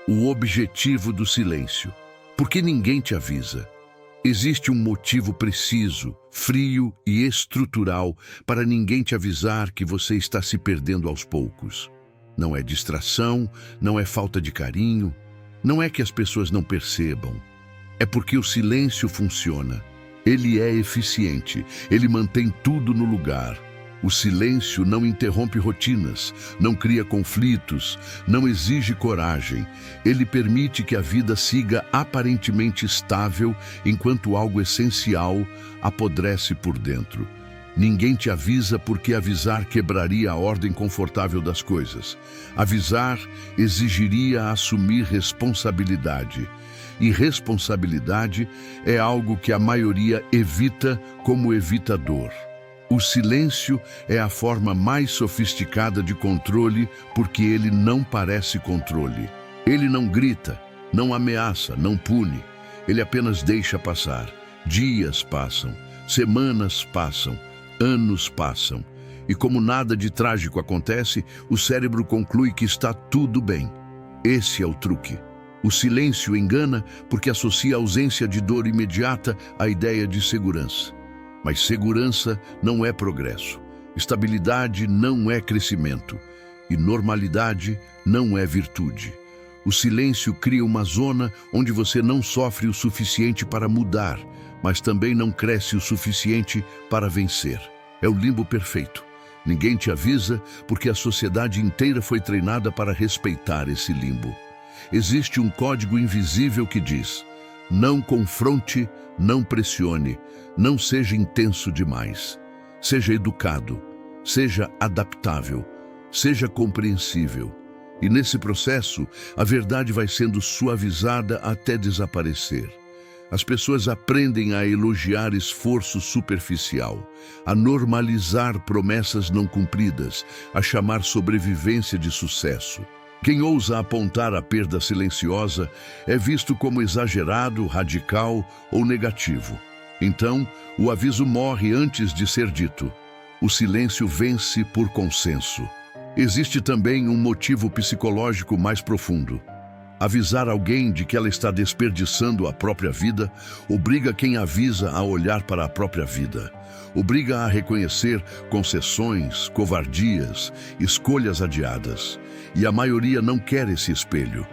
O objetivo do silêncio. Porque ninguém te avisa. Existe um motivo preciso, frio e estrutural para ninguém te avisar que você está se perdendo aos poucos. Não é distração, não é falta de carinho, não é que as pessoas não percebam. É porque o silêncio funciona. Ele é eficiente, ele mantém tudo no lugar. O silêncio não interrompe rotinas, não cria conflitos, não exige coragem. Ele permite que a vida siga aparentemente estável enquanto algo essencial apodrece por dentro. Ninguém te avisa porque avisar quebraria a ordem confortável das coisas. Avisar exigiria assumir responsabilidade. E responsabilidade é algo que a maioria evita como evita dor. O silêncio é a forma mais sofisticada de controle porque ele não parece controle. Ele não grita, não ameaça, não pune. Ele apenas deixa passar. Dias passam, semanas passam, anos passam. E como nada de trágico acontece, o cérebro conclui que está tudo bem. Esse é o truque. O silêncio engana porque associa a ausência de dor imediata à ideia de segurança. Mas segurança não é progresso, estabilidade não é crescimento e normalidade não é virtude. O silêncio cria uma zona onde você não sofre o suficiente para mudar, mas também não cresce o suficiente para vencer. É o limbo perfeito. Ninguém te avisa porque a sociedade inteira foi treinada para respeitar esse limbo. Existe um código invisível que diz: não confronte, não pressione, não seja intenso demais. Seja educado, seja adaptável, seja compreensível. E nesse processo, a verdade vai sendo suavizada até desaparecer. As pessoas aprendem a elogiar esforço superficial, a normalizar promessas não cumpridas, a chamar sobrevivência de sucesso. Quem ousa apontar a perda silenciosa é visto como exagerado, radical ou negativo. Então, o aviso morre antes de ser dito. O silêncio vence por consenso. Existe também um motivo psicológico mais profundo. Avisar alguém de que ela está desperdiçando a própria vida obriga quem avisa a olhar para a própria vida. Obriga a reconhecer concessões, covardias, escolhas adiadas. E a maioria não quer esse espelho.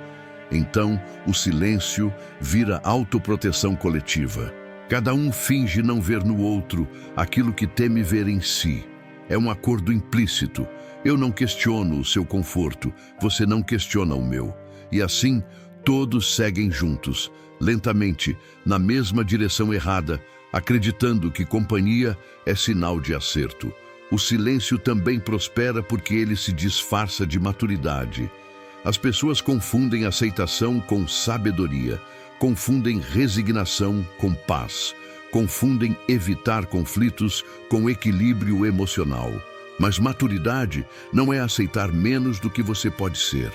Então, o silêncio vira autoproteção coletiva. Cada um finge não ver no outro aquilo que teme ver em si. É um acordo implícito. Eu não questiono o seu conforto, você não questiona o meu. E assim, todos seguem juntos, lentamente, na mesma direção errada, acreditando que companhia é sinal de acerto. O silêncio também prospera porque ele se disfarça de maturidade. As pessoas confundem aceitação com sabedoria, confundem resignação com paz, confundem evitar conflitos com equilíbrio emocional. Mas maturidade não é aceitar menos do que você pode ser.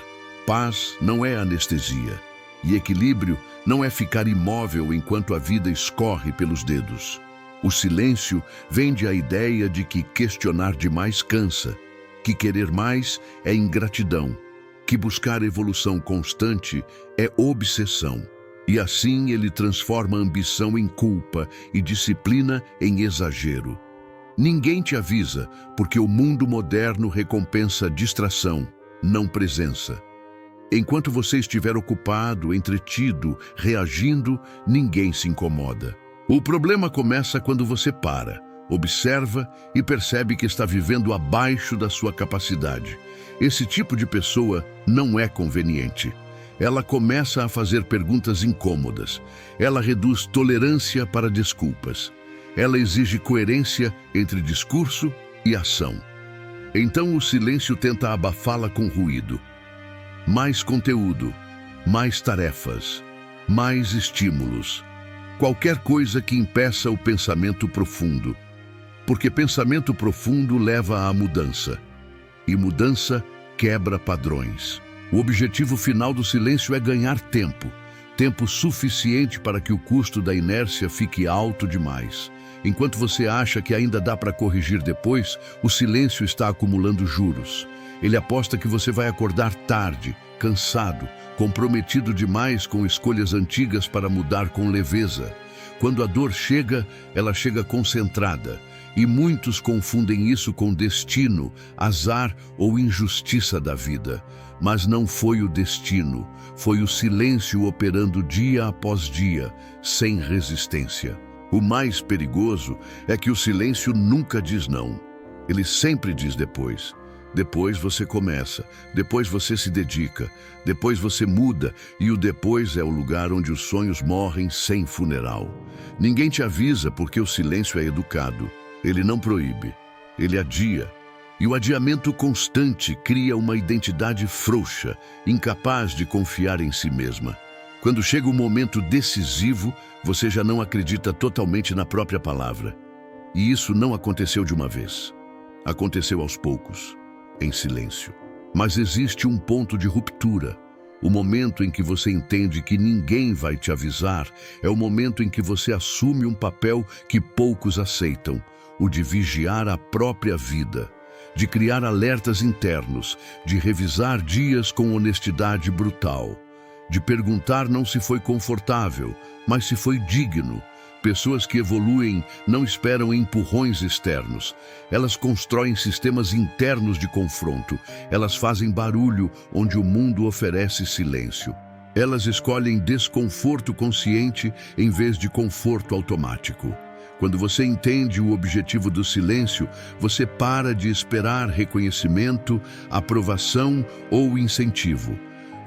Paz não é anestesia. E equilíbrio não é ficar imóvel enquanto a vida escorre pelos dedos. O silêncio vende a ideia de que questionar demais cansa, que querer mais é ingratidão, que buscar evolução constante é obsessão. E assim ele transforma a ambição em culpa e disciplina em exagero. Ninguém te avisa, porque o mundo moderno recompensa distração, não presença. Enquanto você estiver ocupado, entretido, reagindo, ninguém se incomoda. O problema começa quando você para, observa e percebe que está vivendo abaixo da sua capacidade. Esse tipo de pessoa não é conveniente. Ela começa a fazer perguntas incômodas. Ela reduz tolerância para desculpas. Ela exige coerência entre discurso e ação. Então o silêncio tenta abafá-la com ruído. Mais conteúdo, mais tarefas, mais estímulos. Qualquer coisa que impeça o pensamento profundo. Porque pensamento profundo leva à mudança. E mudança quebra padrões. O objetivo final do silêncio é ganhar tempo. Tempo suficiente para que o custo da inércia fique alto demais. Enquanto você acha que ainda dá para corrigir depois, o silêncio está acumulando juros. Ele aposta que você vai acordar tarde, cansado, comprometido demais com escolhas antigas para mudar com leveza. Quando a dor chega, ela chega concentrada. E muitos confundem isso com destino, azar ou injustiça da vida. Mas não foi o destino, foi o silêncio operando dia após dia, sem resistência. O mais perigoso é que o silêncio nunca diz não. Ele sempre diz depois. Depois você começa, depois você se dedica, depois você muda, e o depois é o lugar onde os sonhos morrem sem funeral. Ninguém te avisa porque o silêncio é educado. Ele não proíbe, ele adia. E o adiamento constante cria uma identidade frouxa, incapaz de confiar em si mesma. Quando chega o momento decisivo, você já não acredita totalmente na própria palavra. E isso não aconteceu de uma vez. Aconteceu aos poucos, em silêncio. Mas existe um ponto de ruptura. O momento em que você entende que ninguém vai te avisar é o momento em que você assume um papel que poucos aceitam, o de vigiar a própria vida, de criar alertas internos, de revisar dias com honestidade brutal, de perguntar não se foi confortável, mas se foi digno. Pessoas que evoluem não esperam empurrões externos. Elas constroem sistemas internos de confronto. Elas fazem barulho onde o mundo oferece silêncio. Elas escolhem desconforto consciente em vez de conforto automático. Quando você entende o objetivo do silêncio, você para de esperar reconhecimento, aprovação ou incentivo.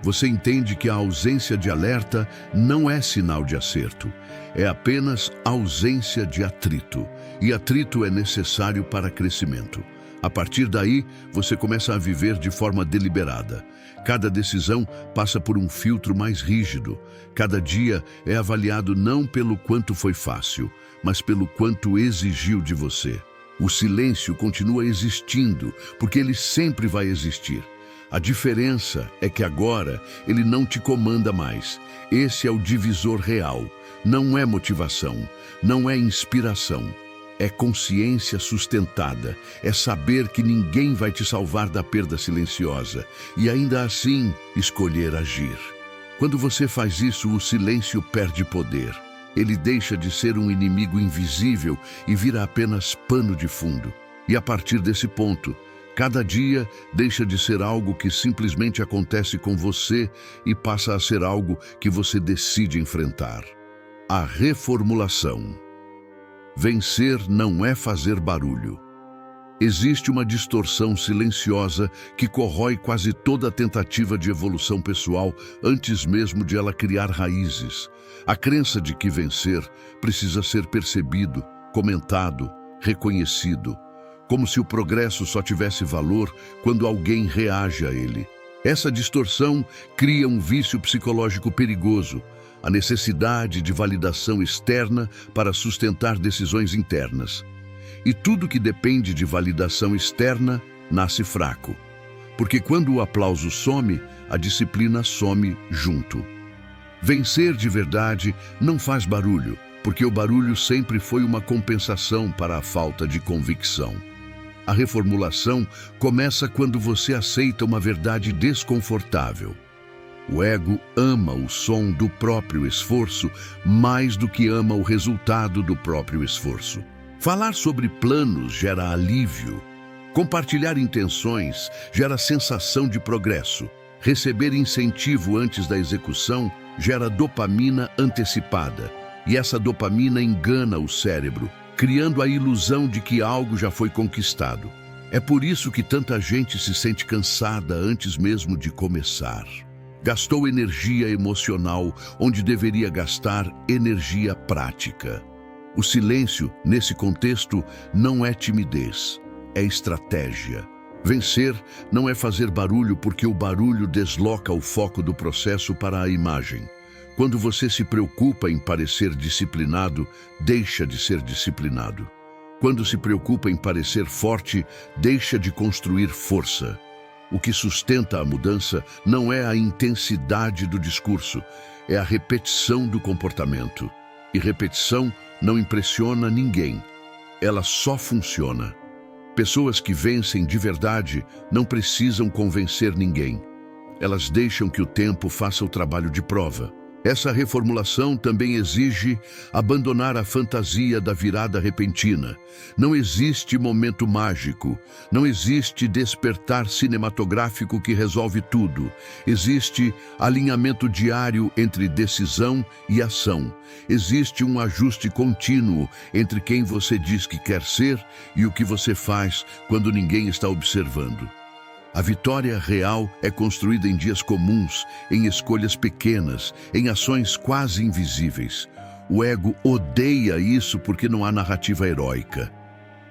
Você entende que a ausência de alerta não é sinal de acerto. É apenas ausência de atrito. E atrito é necessário para crescimento. A partir daí, você começa a viver de forma deliberada. Cada decisão passa por um filtro mais rígido. Cada dia é avaliado não pelo quanto foi fácil, mas pelo quanto exigiu de você. O silêncio continua existindo, porque ele sempre vai existir. A diferença é que agora ele não te comanda mais. Esse é o divisor real. Não é motivação, não é inspiração. É consciência sustentada, é saber que ninguém vai te salvar da perda silenciosa e ainda assim escolher agir. Quando você faz isso, o silêncio perde poder. Ele deixa de ser um inimigo invisível e vira apenas pano de fundo. E a partir desse ponto, cada dia deixa de ser algo que simplesmente acontece com você e passa a ser algo que você decide enfrentar. A reformulação. Vencer não é fazer barulho. Existe uma distorção silenciosa que corrói quase toda a tentativa de evolução pessoal antes mesmo de ela criar raízes. A crença de que vencer precisa ser percebido, comentado, reconhecido, como se o progresso só tivesse valor quando alguém reage a ele. Essa distorção cria um vício psicológico perigoso, a necessidade de validação externa para sustentar decisões internas. E tudo que depende de validação externa nasce fraco. Porque quando o aplauso some, a disciplina some junto. Vencer de verdade não faz barulho, porque o barulho sempre foi uma compensação para a falta de convicção. A reformulação começa quando você aceita uma verdade desconfortável. O ego ama o som do próprio esforço mais do que ama o resultado do próprio esforço. Falar sobre planos gera alívio. Compartilhar intenções gera sensação de progresso. Receber incentivo antes da execução gera dopamina antecipada. E essa dopamina engana o cérebro, criando a ilusão de que algo já foi conquistado. É por isso que tanta gente se sente cansada antes mesmo de começar. Gastou energia emocional onde deveria gastar energia prática. O silêncio, nesse contexto, não é timidez, é estratégia. Vencer não é fazer barulho porque o barulho desloca o foco do processo para a imagem. Quando você se preocupa em parecer disciplinado, deixa de ser disciplinado. Quando se preocupa em parecer forte, deixa de construir força. O que sustenta a mudança não é a intensidade do discurso, é a repetição do comportamento. E repetição não impressiona ninguém, ela só funciona. Pessoas que vencem de verdade não precisam convencer ninguém. Elas deixam que o tempo faça o trabalho de prova. Essa reformulação também exige abandonar a fantasia da virada repentina. Não existe momento mágico, não existe despertar cinematográfico que resolve tudo. Existe alinhamento diário entre decisão e ação. Existe um ajuste contínuo entre quem você diz que quer ser e o que você faz quando ninguém está observando. A vitória real é construída em dias comuns, em escolhas pequenas, em ações quase invisíveis. O ego odeia isso porque não há narrativa heróica.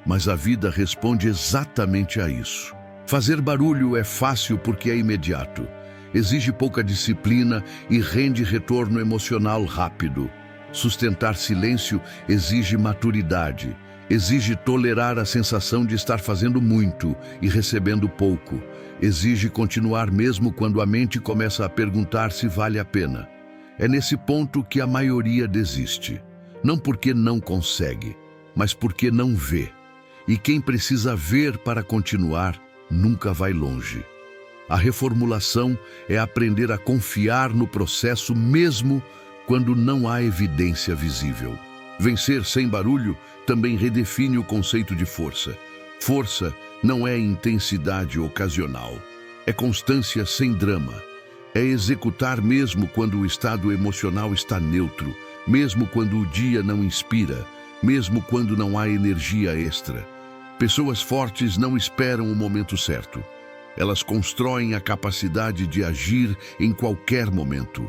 Mas a vida responde exatamente a isso. Fazer barulho é fácil porque é imediato. Exige pouca disciplina e rende retorno emocional rápido. Sustentar silêncio exige maturidade. Exige tolerar a sensação de estar fazendo muito e recebendo pouco. Exige continuar mesmo quando a mente começa a perguntar se vale a pena. É nesse ponto que a maioria desiste. Não porque não consegue, mas porque não vê. E quem precisa ver para continuar nunca vai longe. A reformulação é aprender a confiar no processo mesmo quando não há evidência visível. Vencer sem barulho também redefine o conceito de força. Força não é intensidade ocasional, é constância sem drama. É executar mesmo quando o estado emocional está neutro, mesmo quando o dia não inspira, mesmo quando não há energia extra. Pessoas fortes não esperam o momento certo. Elas constroem a capacidade de agir em qualquer momento.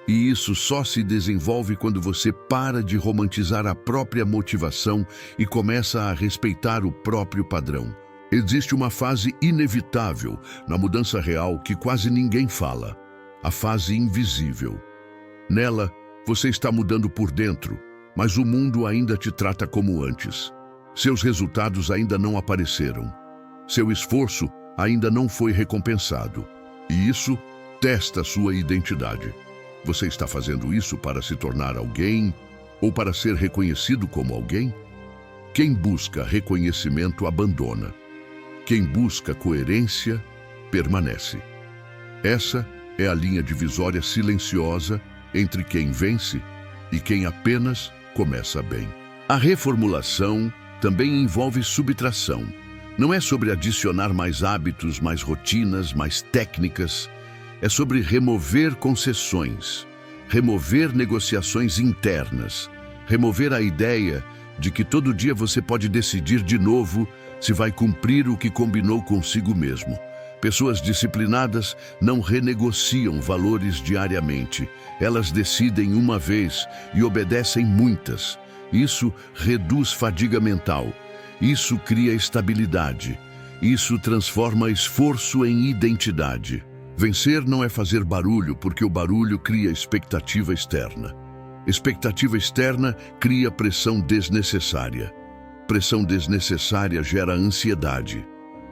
E isso só se desenvolve quando você para de romantizar a própria motivação e começa a respeitar o próprio padrão. Existe uma fase inevitável na mudança real que quase ninguém fala. A fase invisível. Nela, você está mudando por dentro, mas o mundo ainda te trata como antes. Seus resultados ainda não apareceram. Seu esforço ainda não foi recompensado. E isso testa sua identidade. Você está fazendo isso para se tornar alguém ou para ser reconhecido como alguém? Quem busca reconhecimento abandona. Quem busca coerência permanece. Essa é a linha divisória silenciosa entre quem vence e quem apenas começa bem. A reformulação também envolve subtração. Não é sobre adicionar mais hábitos, mais rotinas, mais técnicas. É sobre remover concessões, remover negociações internas, remover a ideia de que todo dia você pode decidir de novo se vai cumprir o que combinou consigo mesmo. Pessoas disciplinadas não renegociam valores diariamente. Elas decidem uma vez e obedecem muitas. Isso reduz fadiga mental. Isso cria estabilidade. Isso transforma esforço em identidade. Vencer não é fazer barulho, porque o barulho cria expectativa externa. Expectativa externa cria pressão desnecessária. Pressão desnecessária gera ansiedade.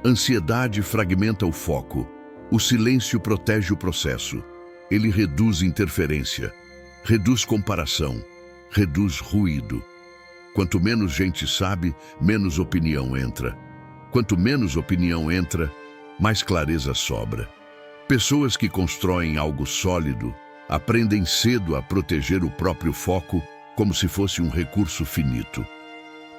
Ansiedade fragmenta o foco. O silêncio protege o processo. Ele reduz interferência, reduz comparação, reduz ruído. Quanto menos gente sabe, menos opinião entra. Quanto menos opinião entra, mais clareza sobra. Pessoas que constroem algo sólido aprendem cedo a proteger o próprio foco como se fosse um recurso finito.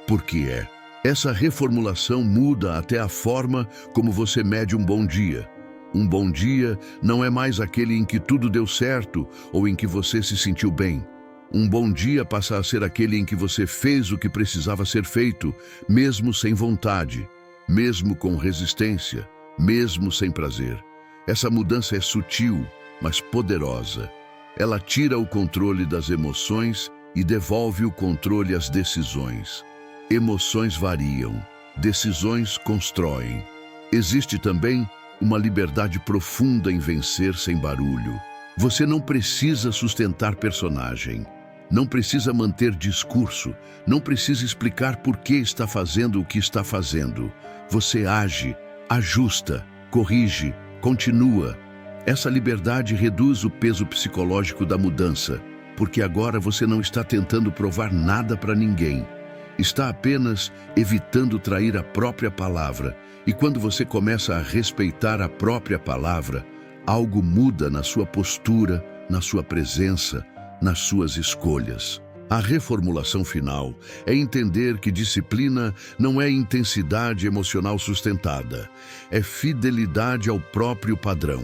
porque é. Essa reformulação muda até a forma como você mede um bom dia. Um bom dia não é mais aquele em que tudo deu certo ou em que você se sentiu bem. Um bom dia passa a ser aquele em que você fez o que precisava ser feito, mesmo sem vontade, mesmo com resistência, mesmo sem prazer. Essa mudança é sutil, mas poderosa. Ela tira o controle das emoções e devolve o controle às decisões. Emoções variam, decisões constroem. Existe também uma liberdade profunda em vencer sem barulho. Você não precisa sustentar personagem, não precisa manter discurso, não precisa explicar por que está fazendo o que está fazendo. Você age, ajusta, corrige, continua. Essa liberdade reduz o peso psicológico da mudança, porque agora você não está tentando provar nada para ninguém. Está apenas evitando trair a própria palavra. E quando você começa a respeitar a própria palavra, algo muda na sua postura, na sua presença, nas suas escolhas. A reformulação final é entender que disciplina não é intensidade emocional sustentada, é fidelidade ao próprio padrão.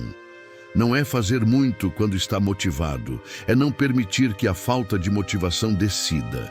Não é fazer muito quando está motivado, é não permitir que a falta de motivação decida.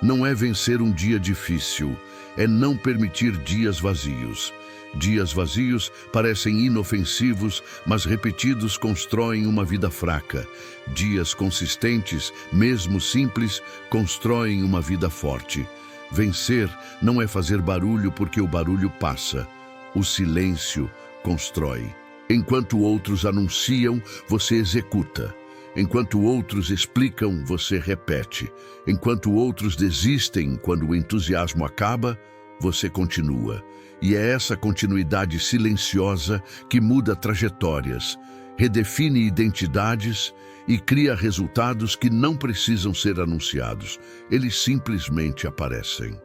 Não é vencer um dia difícil, é não permitir dias vazios. Dias vazios parecem inofensivos, mas repetidos constroem uma vida fraca. Dias consistentes, mesmo simples, constroem uma vida forte. Vencer não é fazer barulho porque o barulho passa. O silêncio constrói. Enquanto outros anunciam, você executa. Enquanto outros explicam, você repete. Enquanto outros desistem quando o entusiasmo acaba, você continua. E é essa continuidade silenciosa que muda trajetórias, redefine identidades e cria resultados que não precisam ser anunciados. Eles simplesmente aparecem.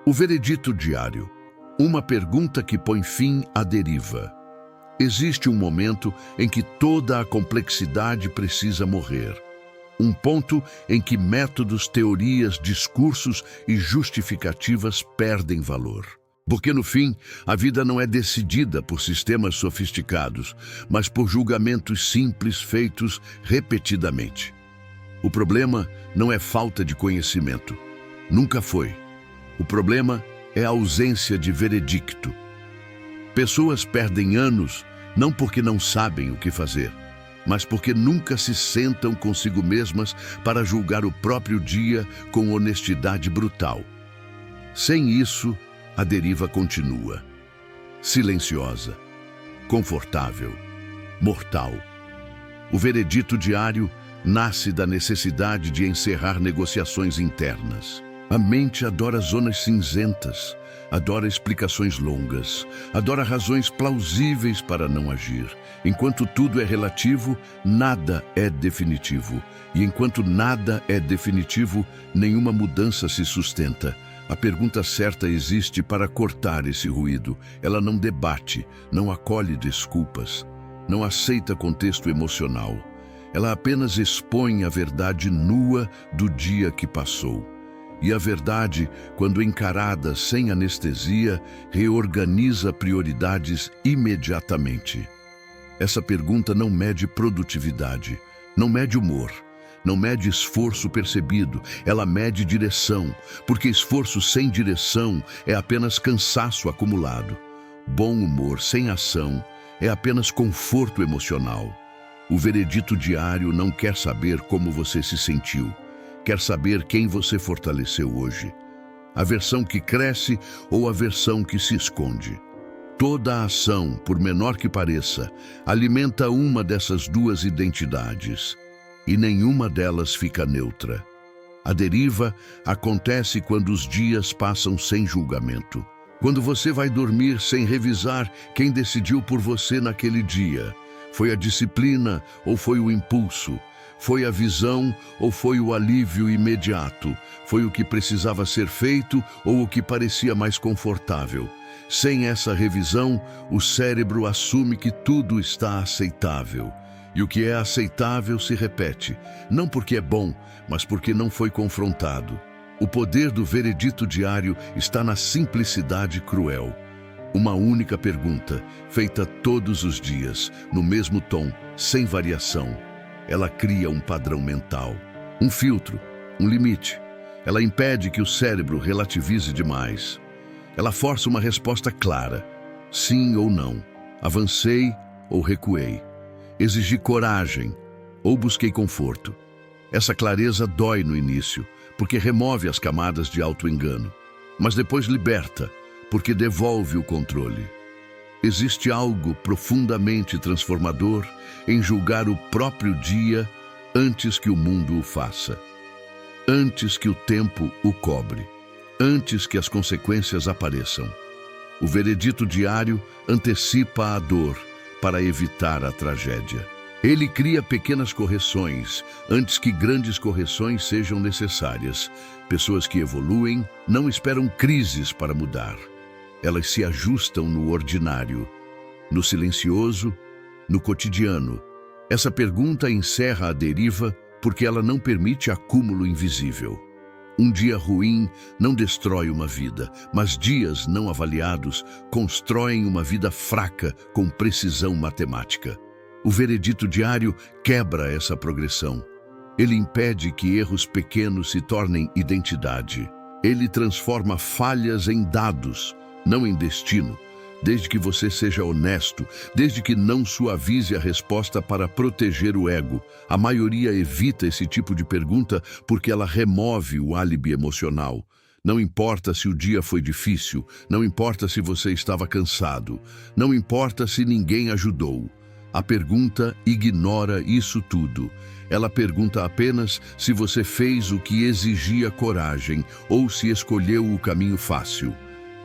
O veredito diário. Uma pergunta que põe fim à deriva. Existe um momento em que toda a complexidade precisa morrer. Um ponto em que métodos, teorias, discursos e justificativas perdem valor. Porque no fim, a vida não é decidida por sistemas sofisticados, mas por julgamentos simples feitos repetidamente. O problema não é falta de conhecimento. Nunca foi. O problema é a ausência de veredicto. Pessoas perdem anos não porque não sabem o que fazer, mas porque nunca se sentam consigo mesmas para julgar o próprio dia com honestidade brutal. Sem isso, a deriva continua. Silenciosa, confortável, mortal. O veredito diário nasce da necessidade de encerrar negociações internas. A mente adora zonas cinzentas, adora explicações longas, adora razões plausíveis para não agir. Enquanto tudo é relativo, nada é definitivo. E enquanto nada é definitivo, nenhuma mudança se sustenta. A pergunta certa existe para cortar esse ruído. Ela não debate, não acolhe desculpas, não aceita contexto emocional. Ela apenas expõe a verdade nua do dia que passou. E a verdade, quando encarada sem anestesia, reorganiza prioridades imediatamente. Essa pergunta não mede produtividade, não mede humor, não mede esforço percebido, ela mede direção, porque esforço sem direção é apenas cansaço acumulado. Bom humor sem ação é apenas conforto emocional. O veredito diário não quer saber como você se sentiu. Quer saber quem você fortaleceu hoje. A versão que cresce ou a versão que se esconde. Toda a ação, por menor que pareça, alimenta uma dessas duas identidades. E nenhuma delas fica neutra. A deriva acontece quando os dias passam sem julgamento. Quando você vai dormir sem revisar quem decidiu por você naquele dia. Foi a disciplina ou foi o impulso? Foi a visão ou foi o alívio imediato? Foi o que precisava ser feito ou o que parecia mais confortável? Sem essa revisão, o cérebro assume que tudo está aceitável. E o que é aceitável se repete, não porque é bom, mas porque não foi confrontado. O poder do veredito diário está na simplicidade cruel. Uma única pergunta, feita todos os dias, no mesmo tom, sem variação. Ela cria um padrão mental, um filtro, um limite. Ela impede que o cérebro relativize demais. Ela força uma resposta clara, sim ou não. Avancei ou recuei. Exigi coragem ou busquei conforto. Essa clareza dói no início, porque remove as camadas de auto-engano, mas depois liberta, porque devolve o controle. Existe algo profundamente transformador em julgar o próprio dia antes que o mundo o faça, antes que o tempo o cobre, antes que as consequências apareçam. O veredito diário antecipa a dor para evitar a tragédia. Ele cria pequenas correções antes que grandes correções sejam necessárias. Pessoas que evoluem não esperam crises para mudar. Elas se ajustam no ordinário, no silencioso, no cotidiano. Essa pergunta encerra a deriva porque ela não permite acúmulo invisível. Um dia ruim não destrói uma vida, mas dias não avaliados constroem uma vida fraca com precisão matemática. O veredito diário quebra essa progressão. Ele impede que erros pequenos se tornem identidade. Ele transforma falhas em dados, não em destino. Desde que você seja honesto, desde que não suavize a resposta para proteger o ego. A maioria evita esse tipo de pergunta porque ela remove o álibi emocional. Não importa se o dia foi difícil, não importa se você estava cansado, não importa se ninguém ajudou. A pergunta ignora isso tudo. Ela pergunta apenas se você fez o que exigia coragem ou se escolheu o caminho fácil.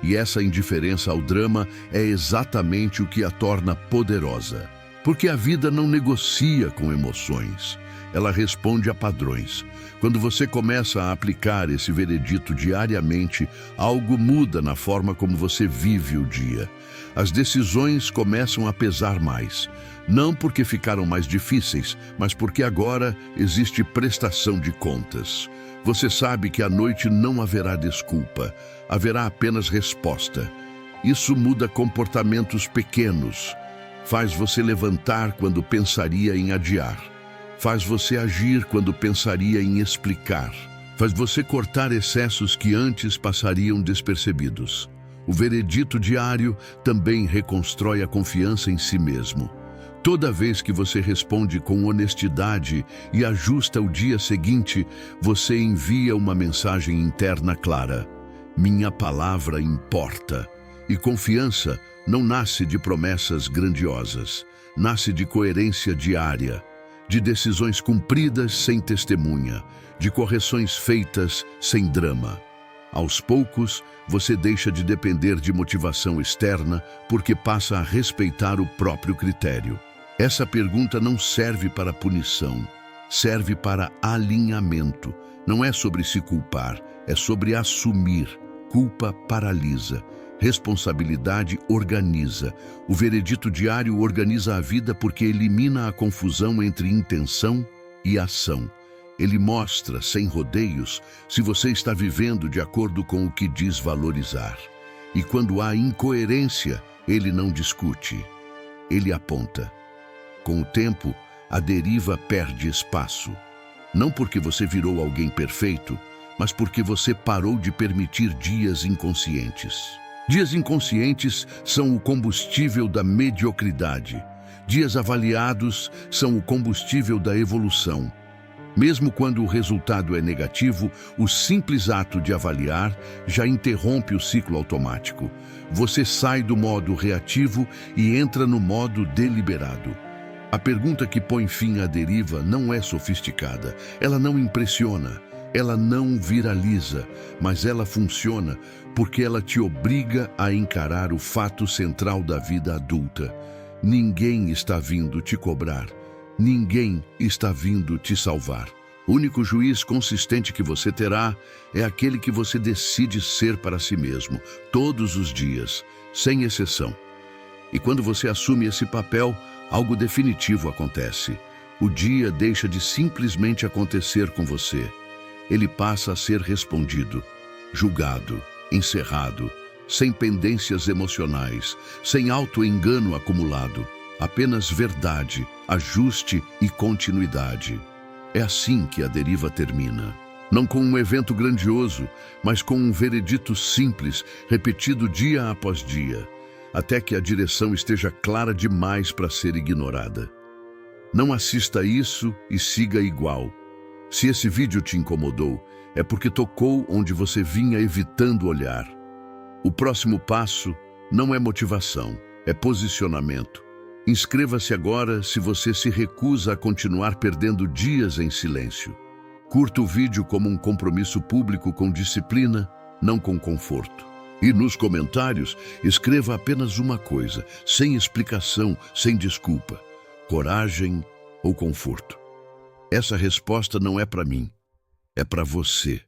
E essa indiferença ao drama é exatamente o que a torna poderosa. Porque a vida não negocia com emoções. Ela responde a padrões. Quando você começa a aplicar esse veredito diariamente, algo muda na forma como você vive o dia. As decisões começam a pesar mais. Não porque ficaram mais difíceis, mas porque agora existe prestação de contas. Você sabe que à noite não haverá desculpa, haverá apenas resposta. Isso muda comportamentos pequenos. Faz você levantar quando pensaria em adiar. Faz você agir quando pensaria em explicar. Faz você cortar excessos que antes passariam despercebidos. O veredito diário também reconstrói a confiança em si mesmo. Toda vez que você responde com honestidade e ajusta o dia seguinte, você envia uma mensagem interna clara. Minha palavra importa. E confiança não nasce de promessas grandiosas, nasce de coerência diária, de decisões cumpridas sem testemunha, de correções feitas sem drama. Aos poucos, você deixa de depender de motivação externa porque passa a respeitar o próprio critério. Essa pergunta não serve para punição, serve para alinhamento. Não é sobre se culpar, é sobre assumir. Culpa paralisa, responsabilidade organiza. O veredito diário organiza a vida porque elimina a confusão entre intenção e ação. Ele mostra, sem rodeios, se você está vivendo de acordo com o que diz valorizar. E quando há incoerência, ele não discute, ele aponta. Com o tempo, a deriva perde espaço. Não porque você virou alguém perfeito, mas porque você parou de permitir dias inconscientes. Dias inconscientes são o combustível da mediocridade. Dias avaliados são o combustível da evolução. Mesmo quando o resultado é negativo, o simples ato de avaliar já interrompe o ciclo automático. Você sai do modo reativo e entra no modo deliberado. A pergunta que põe fim à deriva não é sofisticada, ela não impressiona, ela não viraliza, mas ela funciona porque ela te obriga a encarar o fato central da vida adulta. Ninguém está vindo te cobrar, ninguém está vindo te salvar. O único juiz consistente que você terá é aquele que você decide ser para si mesmo, todos os dias, sem exceção. E quando você assume esse papel, algo definitivo acontece. O dia deixa de simplesmente acontecer com você. ele passa a ser respondido, julgado, encerrado, sem pendências emocionais, sem auto-engano acumulado, apenas verdade, ajuste e continuidade. É assim que a deriva termina. Não com um evento grandioso, mas com um veredito simples, repetido dia após dia, até que a direção esteja clara demais para ser ignorada. Não assista a isso e siga igual. Se esse vídeo te incomodou, é porque tocou onde você vinha evitando olhar. O próximo passo não é motivação, é posicionamento. Inscreva-se agora se você se recusa a continuar perdendo dias em silêncio. Curta o vídeo como um compromisso público com disciplina, não com conforto. E nos comentários, escreva apenas uma coisa, sem explicação, sem desculpa: coragem ou conforto. Essa resposta não é para mim, é para você.